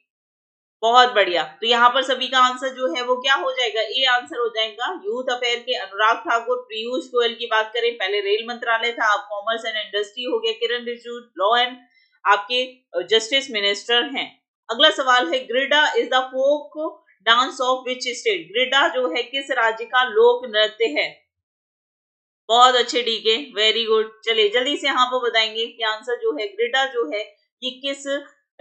बहुत बढ़िया, तो यहाँ पर सभी का आंसर जो है वो क्या हो जाएगा? ए आंसर हो जाएगा। यूथ अफेयर के अनुराग ठाकुर। पीयूष गोयल की बात करें, पहले रेल मंत्रालय था, अब कॉमर्स एंड इंडस्ट्री हो गया। किरण रिजिजू लॉ एंड आपके जस्टिस मिनिस्टर हैं। अगला सवाल है, Grida is the folk dance of which state? Grida जो है किस राज्य का लोक नृत्य है? बहुत अच्छे, ठीक है, वेरी गुड। चलिए जल्दी से यहाँ पर बताएंगे कि आंसर जो है ग्रिडा जो है ये किस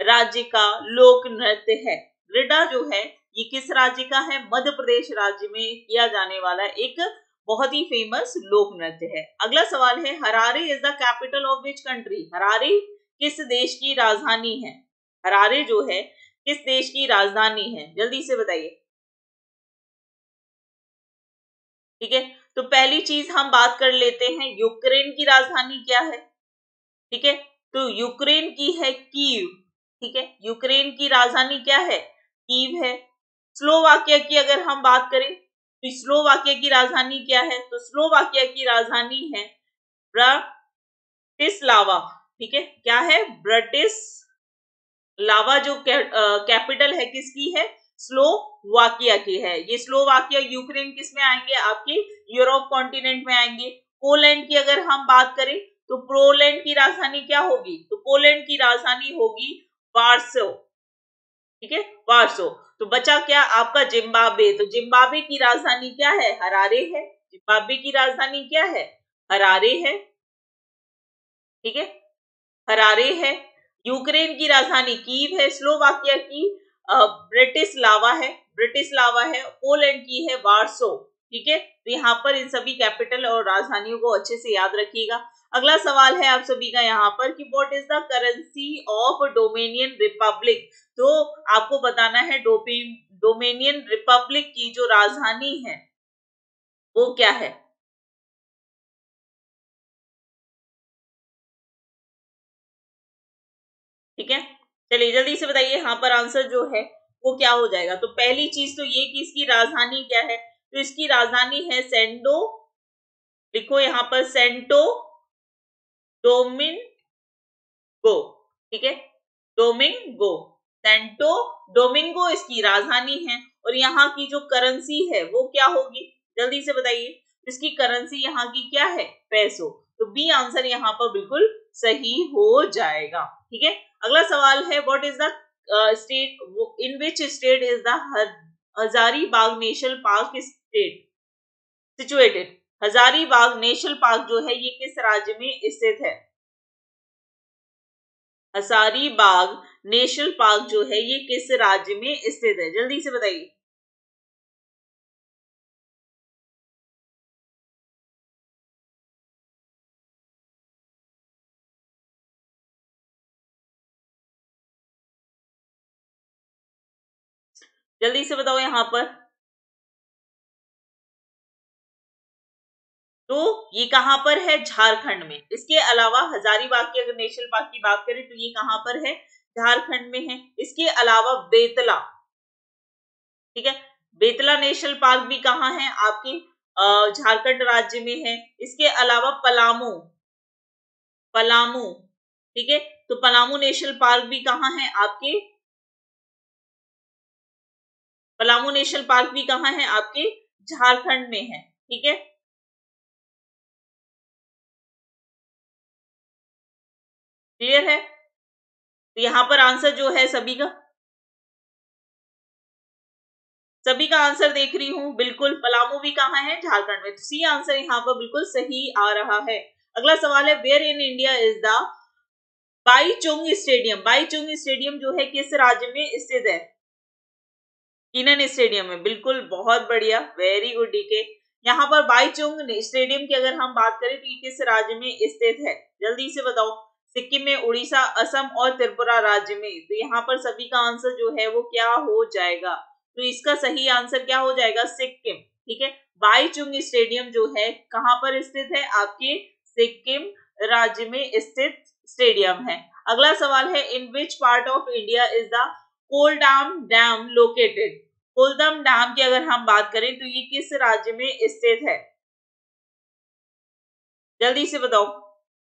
राज्य का लोक नृत्य है? ग्रिडा जो है ये किस राज्य का है? मध्य प्रदेश राज्य में किया जाने वाला एक बहुत ही फेमस लोक नृत्य है। अगला सवाल है, Harare is the capital of which country? Harare किस देश की राजधानी है? हरारे जो है किस देश की राजधानी है? जल्दी से बताइए, ठीक है। तो पहली चीज हम बात कर लेते हैं, यूक्रेन की राजधानी क्या है? ठीक है, तो यूक्रेन की है कीव, ठीक है, यूक्रेन की राजधानी क्या है? कीव है। स्लोवाकिया की अगर हम बात करें तो स्लोवाकिया की राजधानी क्या है? तो स्लोवाकिया की राजधानी है ब्राटिस्लावा, ठीक है, क्या है? ब्राटिस्लावा। जो कैपिटल है किसकी है? स्लोवाकिया की है। ये स्लोवाकिया यूक्रेन किस में आएंगे? आपके यूरोप कॉन्टिनेंट में आएंगे। पोलैंड की अगर हम बात करें तो पोलैंड की राजधानी क्या होगी? तो पोलैंड की राजधानी होगी वार्सो, ठीक है, वार्सो। तो बचा क्या आपका? जिम्बाब्वे। तो जिम्बाब्वे की राजधानी क्या है? हरारे है। जिम्बाब्वे की राजधानी क्या है? हरारे है, ठीक है, हरारे है। यूक्रेन की राजधानी कीव है। स्लोवाकिया की ब्रिटिस्लावा है, ब्रिटिस्लावा है। पोलैंड की है वार्सो, ठीक है। तो यहाँ पर इन सभी कैपिटल और राजधानियों को अच्छे से याद रखिएगा। अगला सवाल है आप सभी का यहाँ पर कि what is the currency of dominion Republic. तो आपको बताना है डोमिनियन रिपब्लिक की जो राजधानी है वो क्या है। ठीक है, चलिए जल्दी से बताइए यहाँ पर आंसर जो है वो क्या हो जाएगा। तो पहली चीज तो ये कि इसकी राजधानी क्या है, तो इसकी राजधानी है सेंटो, लिखो यहाँ पर सेंटो डोमिंगो। ठीक है, डोमिंगो, सेंटो डोमिंगो इसकी राजधानी है। और यहाँ की जो करेंसी है वो क्या होगी, जल्दी से बताइए। इसकी करेंसी यहाँ की क्या है, पैसो। तो बी आंसर यहाँ पर बिल्कुल सही हो जाएगा। ठीक है, अगला सवाल है what is the state in which state is the Hazaribagh national park state situated. Hazaribagh national park जो है ये किस राज्य में स्थित है। हजारीबाग नेशनल पार्क जो है ये किस राज्य में स्थित है, जल्दी से बताइए। जल्दी से बताओ यहाँ पर। तो ये कहां पर है, झारखंड में। इसके अलावा हजारीबाग की अगर नेशनल पार्क की बात करें तो ये कहां पर है, झारखंड में है। इसके अलावा बेतला, ठीक है, बेतला नेशनल पार्क भी कहां है, आपकी झारखंड राज्य में है। इसके अलावा पलामू, पलामू, ठीक है, तो पलामू नेशनल पार्क भी कहां है आपके, पलामू नेशनल पार्क भी कहां है आपके, झारखंड में है। ठीक है, क्लियर है। तो यहां पर आंसर जो है सभी का आंसर देख रही हूं, बिल्कुल पलामू भी कहां है, झारखंड में। तो सी आंसर यहां पर बिल्कुल सही आ रहा है। अगला सवाल है where in India is the Bhaichung stadium. Bhaichung stadium जो है किस राज्य में स्थित है, कीनन स्टेडियम में, बिल्कुल बहुत बढ़िया, वेरी गुड डीके। यहाँ पर बाईचुंग स्टेडियम की अगर हम बात करें तो ये किस राज्य में स्थित है, जल्दी से बताओ। सिक्किम में, उड़ीसा, असम और त्रिपुरा राज्य में। तो यहाँ पर सभी का आंसर जो है वो क्या हो जाएगा, तो इसका सही आंसर क्या हो जाएगा, सिक्किम। ठीक है, बाईचुंग स्टेडियम जो है कहां पर स्थित है, आपके सिक्किम राज्य में स्थित स्टेडियम है। अगला सवाल है in which part of India is the Koldam dam located. Koldam dam की अगर हम बात करें तो ये किस राज्य में स्थित है, जल्दी से बताओ।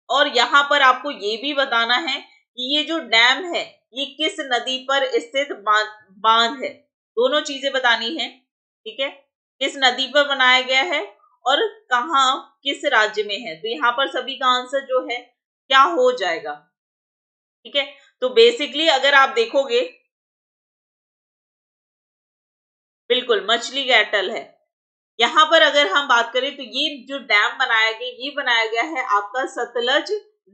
और यहां पर आपको ये भी बताना है कि ये जो डैम है ये किस नदी पर स्थित बांध है, दोनों चीजें बतानी है। ठीक है, किस नदी पर बनाया गया है और कहा किस राज्य में है। तो यहाँ पर सभी का आंसर जो है क्या हो जाएगा। ठीक है, तो बेसिकली अगर आप देखोगे, बिल्कुल मछली कैटल है। यहाँ पर अगर हम बात करें तो ये जो डैम बनाया गया ये बनाया गया है आपका सतलज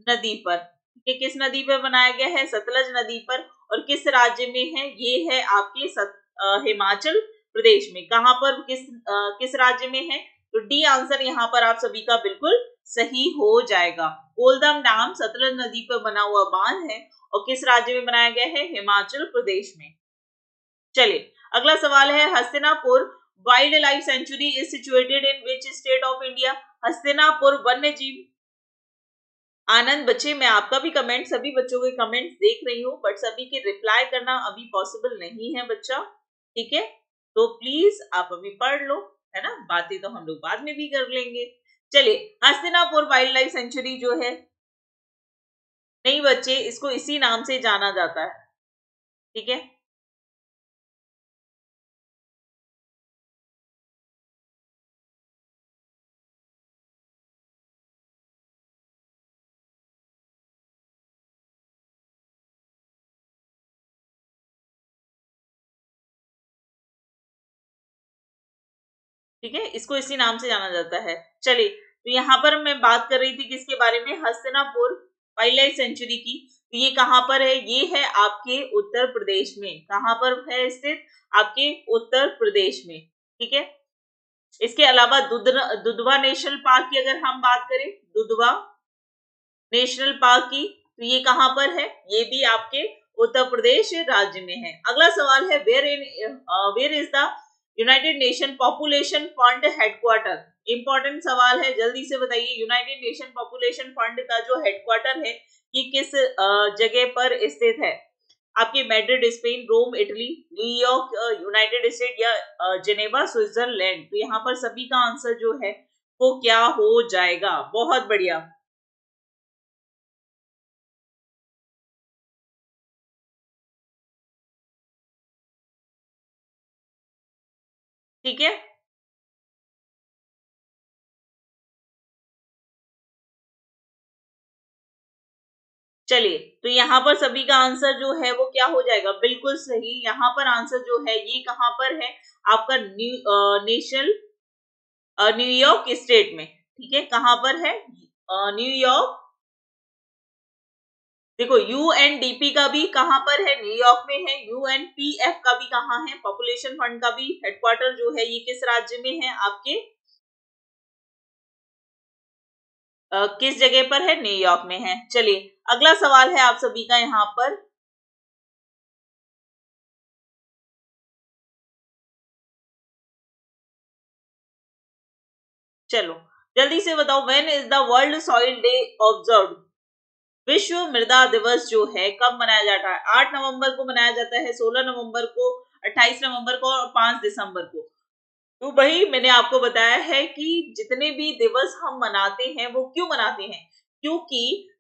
नदी पर। ये किस नदी पर बनाया गया है, सतलज नदी पर। और किस राज्य में है, ये है आपके हिमाचल प्रदेश में। कहां पर, किस राज्य में है, तो डी आंसर यहाँ पर आप सभी का बिल्कुल सही हो जाएगा। कोलदम डैम सतलज नदी पर बना हुआ बांध है और किस राज्य में बनाया गया है, हिमाचल प्रदेश में। चलिए अगला सवाल है Hastinapur wild life sanctuary is situated in which state of India. Hastinapur वन्य जीव, आनंद बच्चे मैं आपका भी कमेंट, सभी बच्चों के कमेंट्स देख रही हूँ बट सभी के रिप्लाई करना अभी पॉसिबल नहीं है बच्चा। ठीक है, तो प्लीज आप अभी पढ़ लो, है ना, बातें तो हम लोग बाद में भी कर लेंगे। चलिए हस्तिनापुर वाइल्ड लाइफ सेंचुरी जो है, नहीं बच्चे इसको इसी नाम से जाना जाता है। ठीक है, ठीक है, इसको इसी नाम से जाना जाता है। चलिए तो यहाँ पर मैं बात कर रही थी किसके बारे में, हस्तिनापुर वाइल्ड लाइफ सेंचुरी की। तो ये कहां पर है, ये है आपके उत्तर प्रदेश में। कहां पर है स्थित, आपके उत्तर प्रदेश में। ठीक है, इसके अलावा दुधवा नेशनल पार्क की अगर हम बात करें, दुधवा नेशनल पार्क की, तो ये कहां पर है? ये भी आपके उत्तर प्रदेश राज्य में है। अगला सवाल है where is the united nation population fund headquarter. Important सवाल है, जल्दी से बताइए। यूनाइटेड नेशन पॉपुलेशन फंड का जो हेडक्वार्टर है ये किस जगह पर स्थित है? आपके Madrid Spain, Rome Italy, New York united state या जेनेवा स्विट्जरलैंड। तो यहाँ पर सभी का आंसर जो है वो क्या हो जाएगा? बहुत बढ़िया। ठीक है, चलिए, तो यहाँ पर सभी का आंसर जो है वो क्या हो जाएगा? बिल्कुल सही। यहाँ पर आंसर जो है ये कहां पर है? आपका नेशनल न्यूयॉर्क स्टेट में। ठीक है, कहां पर है? न्यूयॉर्क। देखो यूएनडीपी का भी कहां पर है? न्यूयॉर्क में है। यूएनपीएफ का भी कहां है? पॉपुलेशन फंड का भी हेडक्वार्टर जो है ये किस राज्य में है? आपके किस जगह पर है? न्यूयॉर्क में है। चलिए, अगला सवाल है आप सभी का यहाँ पर। चलो, जल्दी से बताओ, when is the world soil day observed? विश्व मृदा दिवस जो है कब मनाया जाता है? 8 नवंबर को मनाया जाता है, 16 नवंबर को, 28 नवंबर को और 5 दिसंबर को। तो वही मैंने आपको बताया है कि जितने भी दिवस हम मनाते हैं वो क्यों मनाते हैं? क्योंकि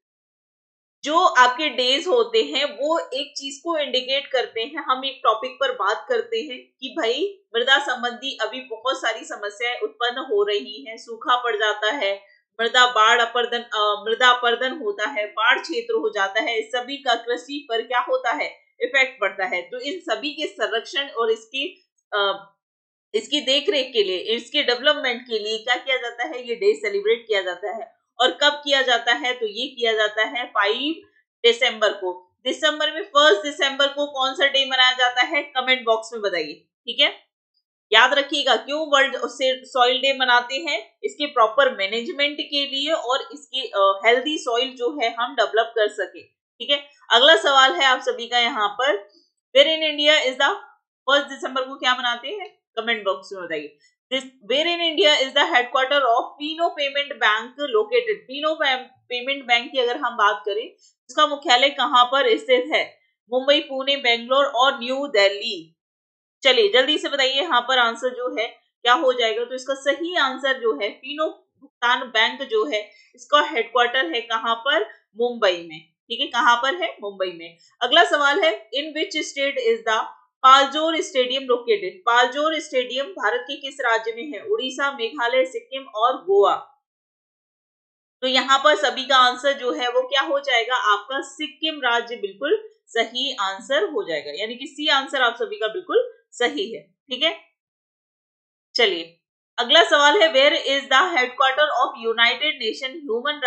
जो आपके डेज होते हैं वो एक चीज को इंडिकेट करते हैं। हम एक टॉपिक पर बात करते हैं कि भाई मृदा संबंधी अभी बहुत सारी समस्याएं उत्पन्न हो रही हैं, सूखा पड़ जाता है, मृदा अपर्दन होता है, बाढ़ क्षेत्र हो जाता है, इस सभी का कृषि पर क्या होता है? इफेक्ट पड़ता है। तो इन सभी के संरक्षण और इसकी देखरेख के लिए, इसके डेवलपमेंट के लिए क्या किया जाता है? ये डे सेलिब्रेट किया जाता है। और कब किया जाता है? तो ये किया जाता है 5 दिसंबर को। दिसंबर में 1 दिसंबर को कौन सा डे मनाया जाता है? कमेंट बॉक्स में बताइए। ठीक है, याद रखिएगा क्यों वर्ल्ड सॉइल डे मनाते हैं? इसके प्रॉपर मैनेजमेंट के लिए और इसके हेल्दी सॉइल जो है हम डेवलप कर सके। ठीक है, अगला सवाल है आप सभी का यहाँ पर, where in India is the 1 दिसंबर को क्या मनाते हैं? कमेंट बॉक्स में बताइए। Where in India is the headquarter of Fino payment bank located? Fino payment bank की अगर हम बात करें, इसका मुख्यालय कहां पर स्थित है? मुंबई, पुणे, बेंगलोर और न्यू दिल्ली। चलिए, जल्दी से बताइए यहाँ पर आंसर जो है क्या हो जाएगा? तो इसका सही आंसर जो है फीनो भुगतान बैंक जो है इसका हेडक्वार्टर है कहां पर? मुंबई में। ठीक है, कहां पर है? मुंबई में। अगला सवाल है, in which state is the Paljor stadium located? Paljor stadium Bharat के किस राज्य में है? उड़ीसा, मेघालय, सिक्किम और गोवा। तो यहाँ पर सभी का आंसर जो है वो क्या हो जाएगा? आपका सिक्किम राज्य बिल्कुल सही आंसर हो जाएगा, यानी कि सी आंसर आप सभी का बिल्कुल सही है। ठीक है, चलिए, अगला सवाल है, where is the headquarter of united nation human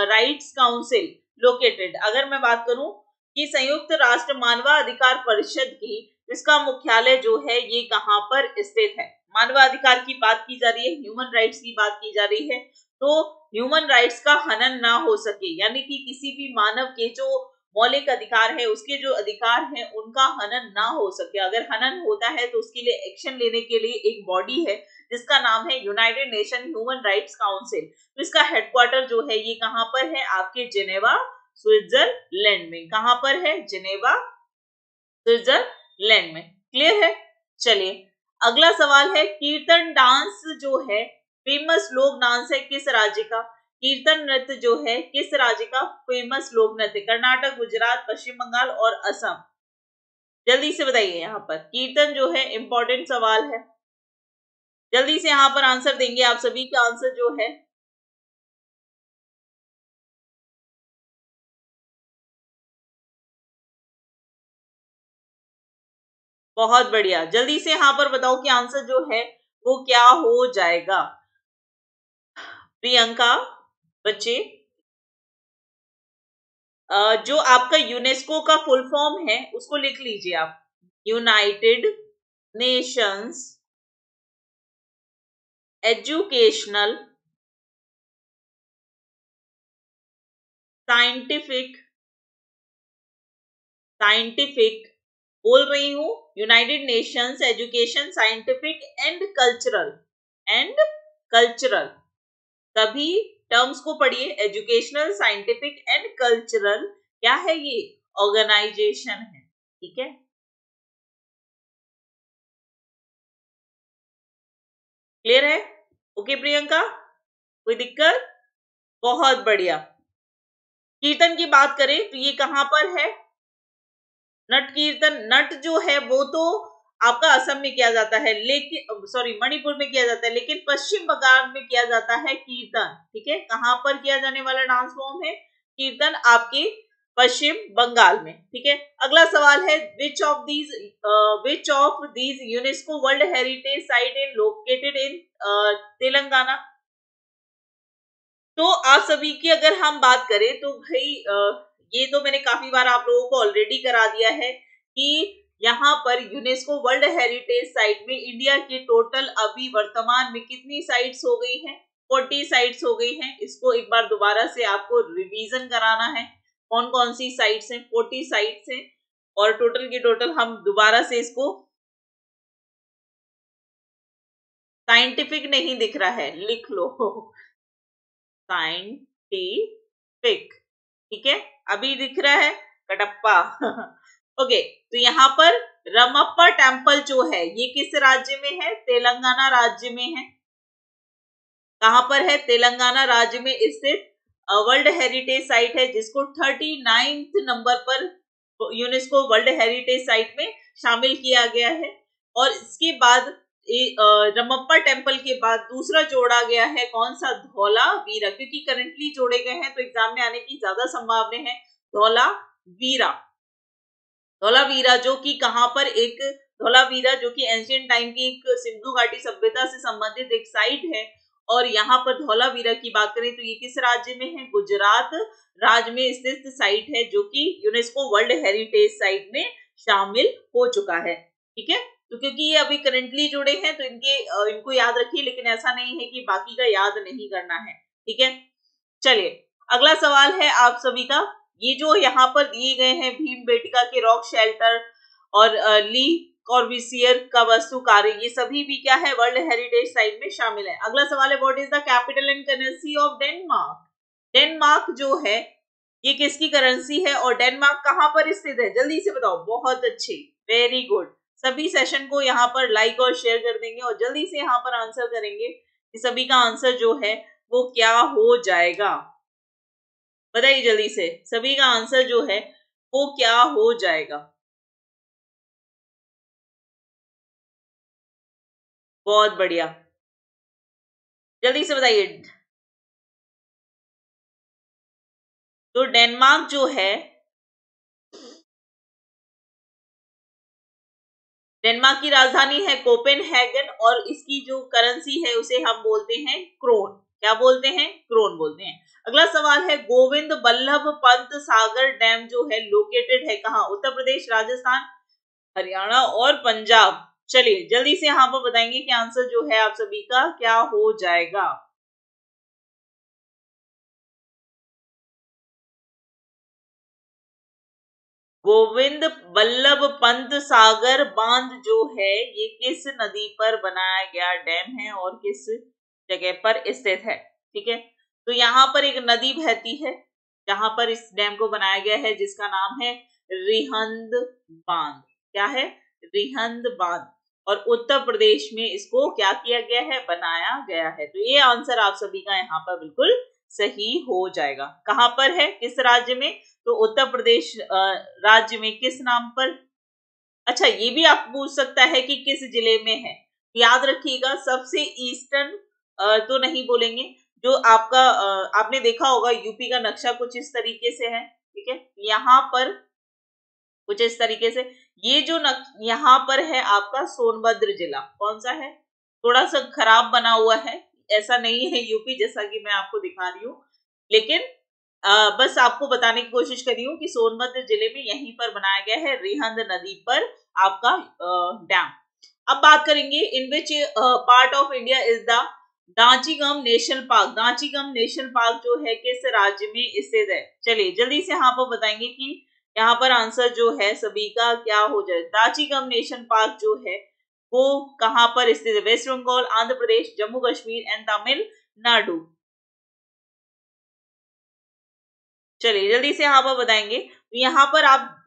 rights council located? अगर मैं बात करूं कि संयुक्त राष्ट्र मानवाधिकार परिषद की, इसका मुख्यालय जो है ये कहां पर स्थित है? मानवाधिकार की बात की जा रही है, ह्यूमन राइट्स की बात की जा रही है, तो ह्यूमन राइट्स का हनन ना हो सके, यानी कि किसी भी मानव के जो मौलिक अधिकार है, उसके जो अधिकार हैं उनका हनन ना हो सके। अगर हनन होता है तो उसके लिए एक्शन लेने के लिए एक बॉडी है जिसका नाम है United nation human rights council. तो इसका हेडक्वार्टर जो है ये कहां पर है? आपके जेनेवा स्विट्जरलैंड में। कहां पर है? जेनेवा स्विट्जरलैंड में। क्लियर है? चलिए, अगला सवाल है, कीर्तन डांस जो है फेमस लोक डांस है किस राज्य का? कीर्तन नृत्य जो है किस राज्य का फेमस लोक नृत्य? कर्नाटक, गुजरात, पश्चिम बंगाल और असम। जल्दी से बताइए। यहाँ पर कीर्तन जो है इंपॉर्टेंट सवाल है, जल्दी से यहाँ पर आंसर देंगे आप सभी का आंसर जो है। बहुत बढ़िया, जल्दी से यहाँ पर बताओ कि आंसर जो है वो क्या हो जाएगा? प्रियंका, बच्चे, जो आपका यूनेस्को का फुल फॉर्म है उसको लिख लीजिए आप। United Nations educational scientific scientific बोल रही हूं, United Nations education scientific and cultural तभी टर्म्स को पढ़िए, एजुकेशनल साइंटिफिक एंड कल्चरल क्या है, ये ऑर्गेनाइजेशन है। ठीक है, क्लियर है? ओके प्रियंका, कोई दिक्कत? बहुत बढ़िया। कीर्तन की बात करें तो ये कहां पर है? नट कीर्तन, नट जो है वो तो आपका असम में किया जाता है, लेकिन सॉरी मणिपुर में किया जाता है, लेकिन पश्चिम बंगाल में किया जाता है कीर्तन। ठीक है, कहां पर किया जाने वाला डांस फॉर्म है कीर्तन? आपके पश्चिम बंगाल में। ठीक है, अगला सवाल है which of these UNESCO world heritage site in located in Telangana? तो आप सभी की अगर हम बात करें तो भाई ये तो मैंने काफी बार आप लोगों को ऑलरेडी करा दिया है कि यहाँ पर यूनेस्को वर्ल्ड हेरिटेज साइट में इंडिया की टोटल अभी वर्तमान में कितनी साइट्स हो गई हैं? 40 साइट्स हो गई हैं। इसको एक बार दोबारा से आपको रिवीजन कराना है, कौन कौन सी साइट्स हैं? 40 साइट्स हैं और टोटल की टोटल हम दोबारा से इसको, साइंटिफिक नहीं दिख रहा है, लिख लो साइंटिफिक। ठीक है, अभी दिख रहा है कटप्पा ओके, तो यहाँ पर रमप्पा टेम्पल जो है ये किस राज्य में है? तेलंगाना राज्य में है। कहां पर है? तेलंगाना राज्य में स्थित वर्ल्ड हेरिटेज साइट है, जिसको 39th नंबर पर यूनेस्को वर्ल्ड हेरिटेज साइट में शामिल किया गया है। और इसके बाद रमप्पा टेम्पल के बाद दूसरा जोड़ा गया है कौन सा? धौलावीरा, क्योंकि करंटली जोड़े गए हैं तो एग्जाम में आने की ज्यादा संभावना है। धौलावीरा, धौलावीरा जो कि कहां पर एक धौलावीरा जो कि एंशिएंट टाइम की एक सिंधु घाटी सभ्यता से संबंधित एक साइट है। और यहाँ पर धौलावीरा की बात करें तो ये किस राज्य में है? गुजरात राज्य में स्थित साइट है, जो कि यूनेस्को वर्ल्ड हेरिटेज साइट में शामिल हो चुका है। ठीक है, तो क्योंकि ये अभी करंटली जुड़े हैं तो इनको याद रखिए, लेकिन ऐसा नहीं है कि बाकी का याद नहीं करना है। ठीक है, चलिए अगला सवाल है आप सभी का, ये जो यहाँ पर दिए गए हैं भीमबेटका के रॉक शेल्टर और ली कॉर्बूसियर का वास्तु कार्य, ये सभी भी क्या है? वर्ल्ड हेरिटेज साइट में शामिल है। अगला सवाल है what is the capital and currency of Denmark? Denmark जो है ये किसकी करेंसी है और डेनमार्क कहां पर स्थित है? जल्दी से बताओ। बहुत अच्छी, वेरी गुड। सभी सेशन को यहाँ पर लाइक और शेयर कर देंगे और जल्दी से यहाँ पर आंसर करेंगे कि सभी का आंसर जो है वो क्या हो जाएगा। बताइए जल्दी से, सभी का आंसर जो है वो क्या हो जाएगा? बहुत बढ़िया, जल्दी से बताइए। तो डेनमार्क जो है, डेनमार्क की राजधानी है कोपेनहेगन और इसकी जो करेंसी है उसे हम बोलते हैं क्रोन। क्या बोलते हैं? क्रोन बोलते हैं। अगला सवाल है गोविंद बल्लभ पंत सागर डैम जो है लोकेटेड है कहाँ? उत्तर प्रदेश, राजस्थान, हरियाणा और पंजाब। चलिए जल्दी से यहाँ पर बताएंगे कि आंसर जो है आप सभी का क्या हो जाएगा। गोविंद बल्लभ पंत सागर बांध जो है ये किस नदी पर बनाया गया डैम है और किस जगह पर स्थित है? ठीक है, तो यहाँ पर एक नदी बहती है जहां पर इस डैम को बनाया गया है, जिसका नाम है रिहंद बांध। क्या है? रिहंद बांध। और उत्तर प्रदेश में इसको क्या किया गया है? बनाया गया है। तो ये आंसर आप सभी का यहाँ पर बिल्कुल सही हो जाएगा। कहां पर है? किस राज्य में? तो उत्तर प्रदेश राज्य में। किस नाम पर? अच्छा, ये भी आप पूछ सकता है कि किस जिले में है। याद रखिएगा, सबसे ईस्टर्न तो नहीं बोलेंगे। जो आपका आपने देखा होगा यूपी का नक्शा कुछ इस तरीके से है। ठीक है, यहाँ पर कुछ इस तरीके से ये जो यहाँ पर है आपका सोनभद्र जिला। कौन सा है? थोड़ा सा खराब बना हुआ है, ऐसा नहीं है यूपी जैसा कि मैं आपको दिखा रही हूँ, लेकिन बस आपको बताने की कोशिश कर रही हूँ कि सोनभद्र जिले में यहीं पर बनाया गया है रिहंद नदी पर आपका डैम। अब बात करेंगे in which part of India is the Dachigam national park, Dachigam national park जो है किस राज्य में स्थित है? चलिए जल्दी से यहाँ पर बताएंगे कि यहाँ पर आंसर जो है सभी का क्या हो जाए। दांचीगम नेशनल पार्क जो है वो कहां पर स्थित है? West Bengal, Andhra Pradesh, Jammu Kashmir and Tamil Nadu. चलिए जल्दी से यहाँ पर बताएंगे। यहाँ पर आप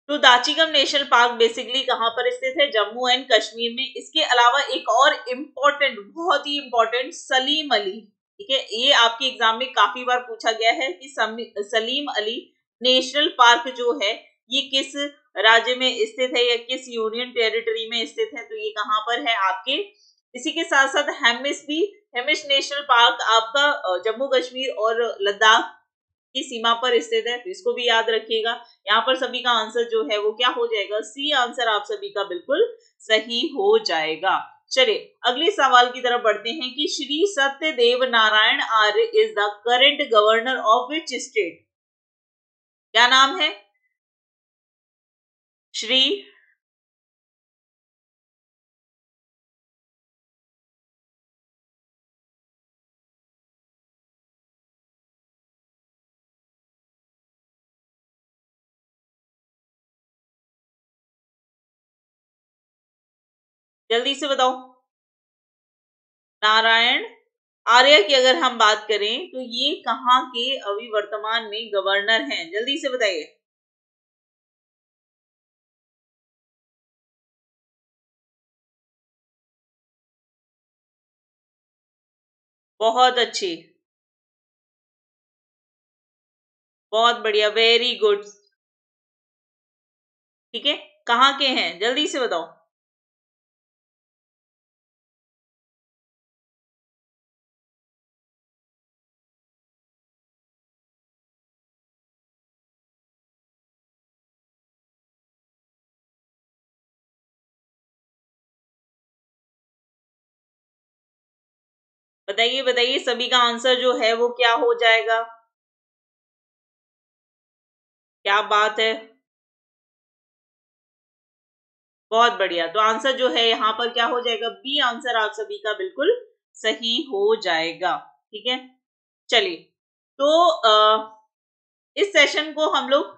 तो दाचीगम नेशनल पार्क बेसिकली कहां पर स्थित है? जम्मू एंड कश्मीर में। इसके अलावा एक और इम्पोर्टेंट, बहुत ही इम्पोर्टेंट, सलीम अली, ठीक है, ये आपके एग्जाम में काफी बार पूछा गया है कि सलीम अली नेशनल पार्क जो है ये किस राज्य में स्थित है या किस यूनियन टेरिटरी में स्थित है? तो ये कहां पर है आपके। इसी के साथ साथ हेमिश नेशनल पार्क आपका जम्मू कश्मीर और लद्दाख की सीमा पर स्थित है, तो इसको भी याद रखिएगा। यहाँ पर सभी का आंसर जो है वो क्या हो जाएगा? सी आंसर आप सभी का बिल्कुल सही हो जाएगा। चलिए अगले सवाल की तरफ बढ़ते हैं कि Shri Satyadev Narayan Arya is the current governor of which state? क्या नाम है? श्री, जल्दी से बताओ। नारायण आर्य की अगर हम बात करें तो ये कहां के अभी वर्तमान में गवर्नर हैं? जल्दी से बताइए। बहुत अच्छी, बहुत बढ़िया, वेरी गुड। ठीक है, कहाँ के हैं? जल्दी से बताओ। बताइए बताइए, सभी का आंसर जो है वो क्या हो जाएगा? क्या बात है, बहुत बढ़िया। तो आंसर जो है यहाँ पर क्या हो जाएगा? बी आंसर आप सभी का बिल्कुल सही हो जाएगा। ठीक है, चलिए तो इस सेशन को हम लोग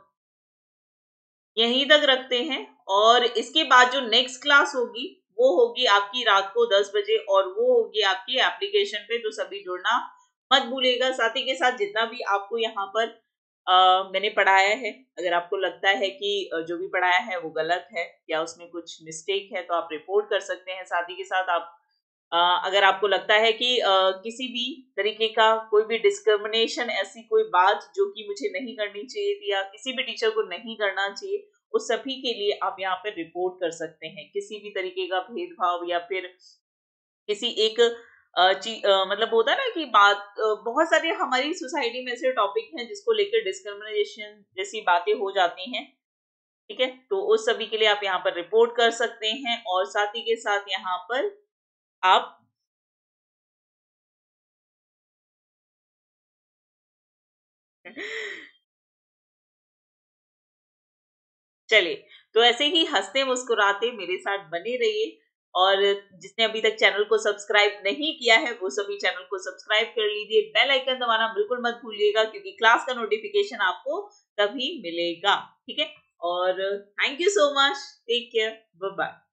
यहीं तक रखते हैं और इसके बाद जो नेक्स्ट क्लास होगी वो होगी आपकी रात को 10 बजे और वो होगी आपकी एप्लीकेशन पे, तो सभी जुड़ना मत भूलिएगा। साथ ही के साथ जितना भी आपको यहाँ पर मैंने पढ़ाया है, अगर आपको लगता है कि जो भी पढ़ाया है वो गलत है या उसमें कुछ मिस्टेक है तो आप रिपोर्ट कर सकते हैं। साथ ही के साथ आप अगर आपको लगता है कि किसी भी तरीके का कोई भी डिस्क्रिमिनेशन, ऐसी कोई बात जो कि मुझे नहीं करनी चाहिए थी या किसी भी टीचर को नहीं करना चाहिए, उस सभी के लिए आप यहाँ पे रिपोर्ट कर सकते हैं। किसी भी तरीके का भेदभाव या फिर किसी एक मतलब होता है ना कि बात, बहुत सारे हमारी सोसाइटी में ऐसे टॉपिक हैं जिसको लेकर डिस्क्रिमिनेशन जैसी बातें हो जाती हैं। ठीक है, तो उस सभी के लिए आप यहाँ पर रिपोर्ट कर सकते हैं और साथ ही के साथ यहाँ पर आप चलिए, तो ऐसे ही हंसते मुस्कुराते मेरे साथ बने रहिए और जिसने अभी तक चैनल को सब्सक्राइब नहीं किया है वो सभी चैनल को सब्सक्राइब कर लीजिए। बेल आइकन दबाना बिल्कुल मत भूलिएगा क्योंकि क्लास का नोटिफिकेशन आपको तभी मिलेगा। ठीक है, और thank you so much, take care, bye bye.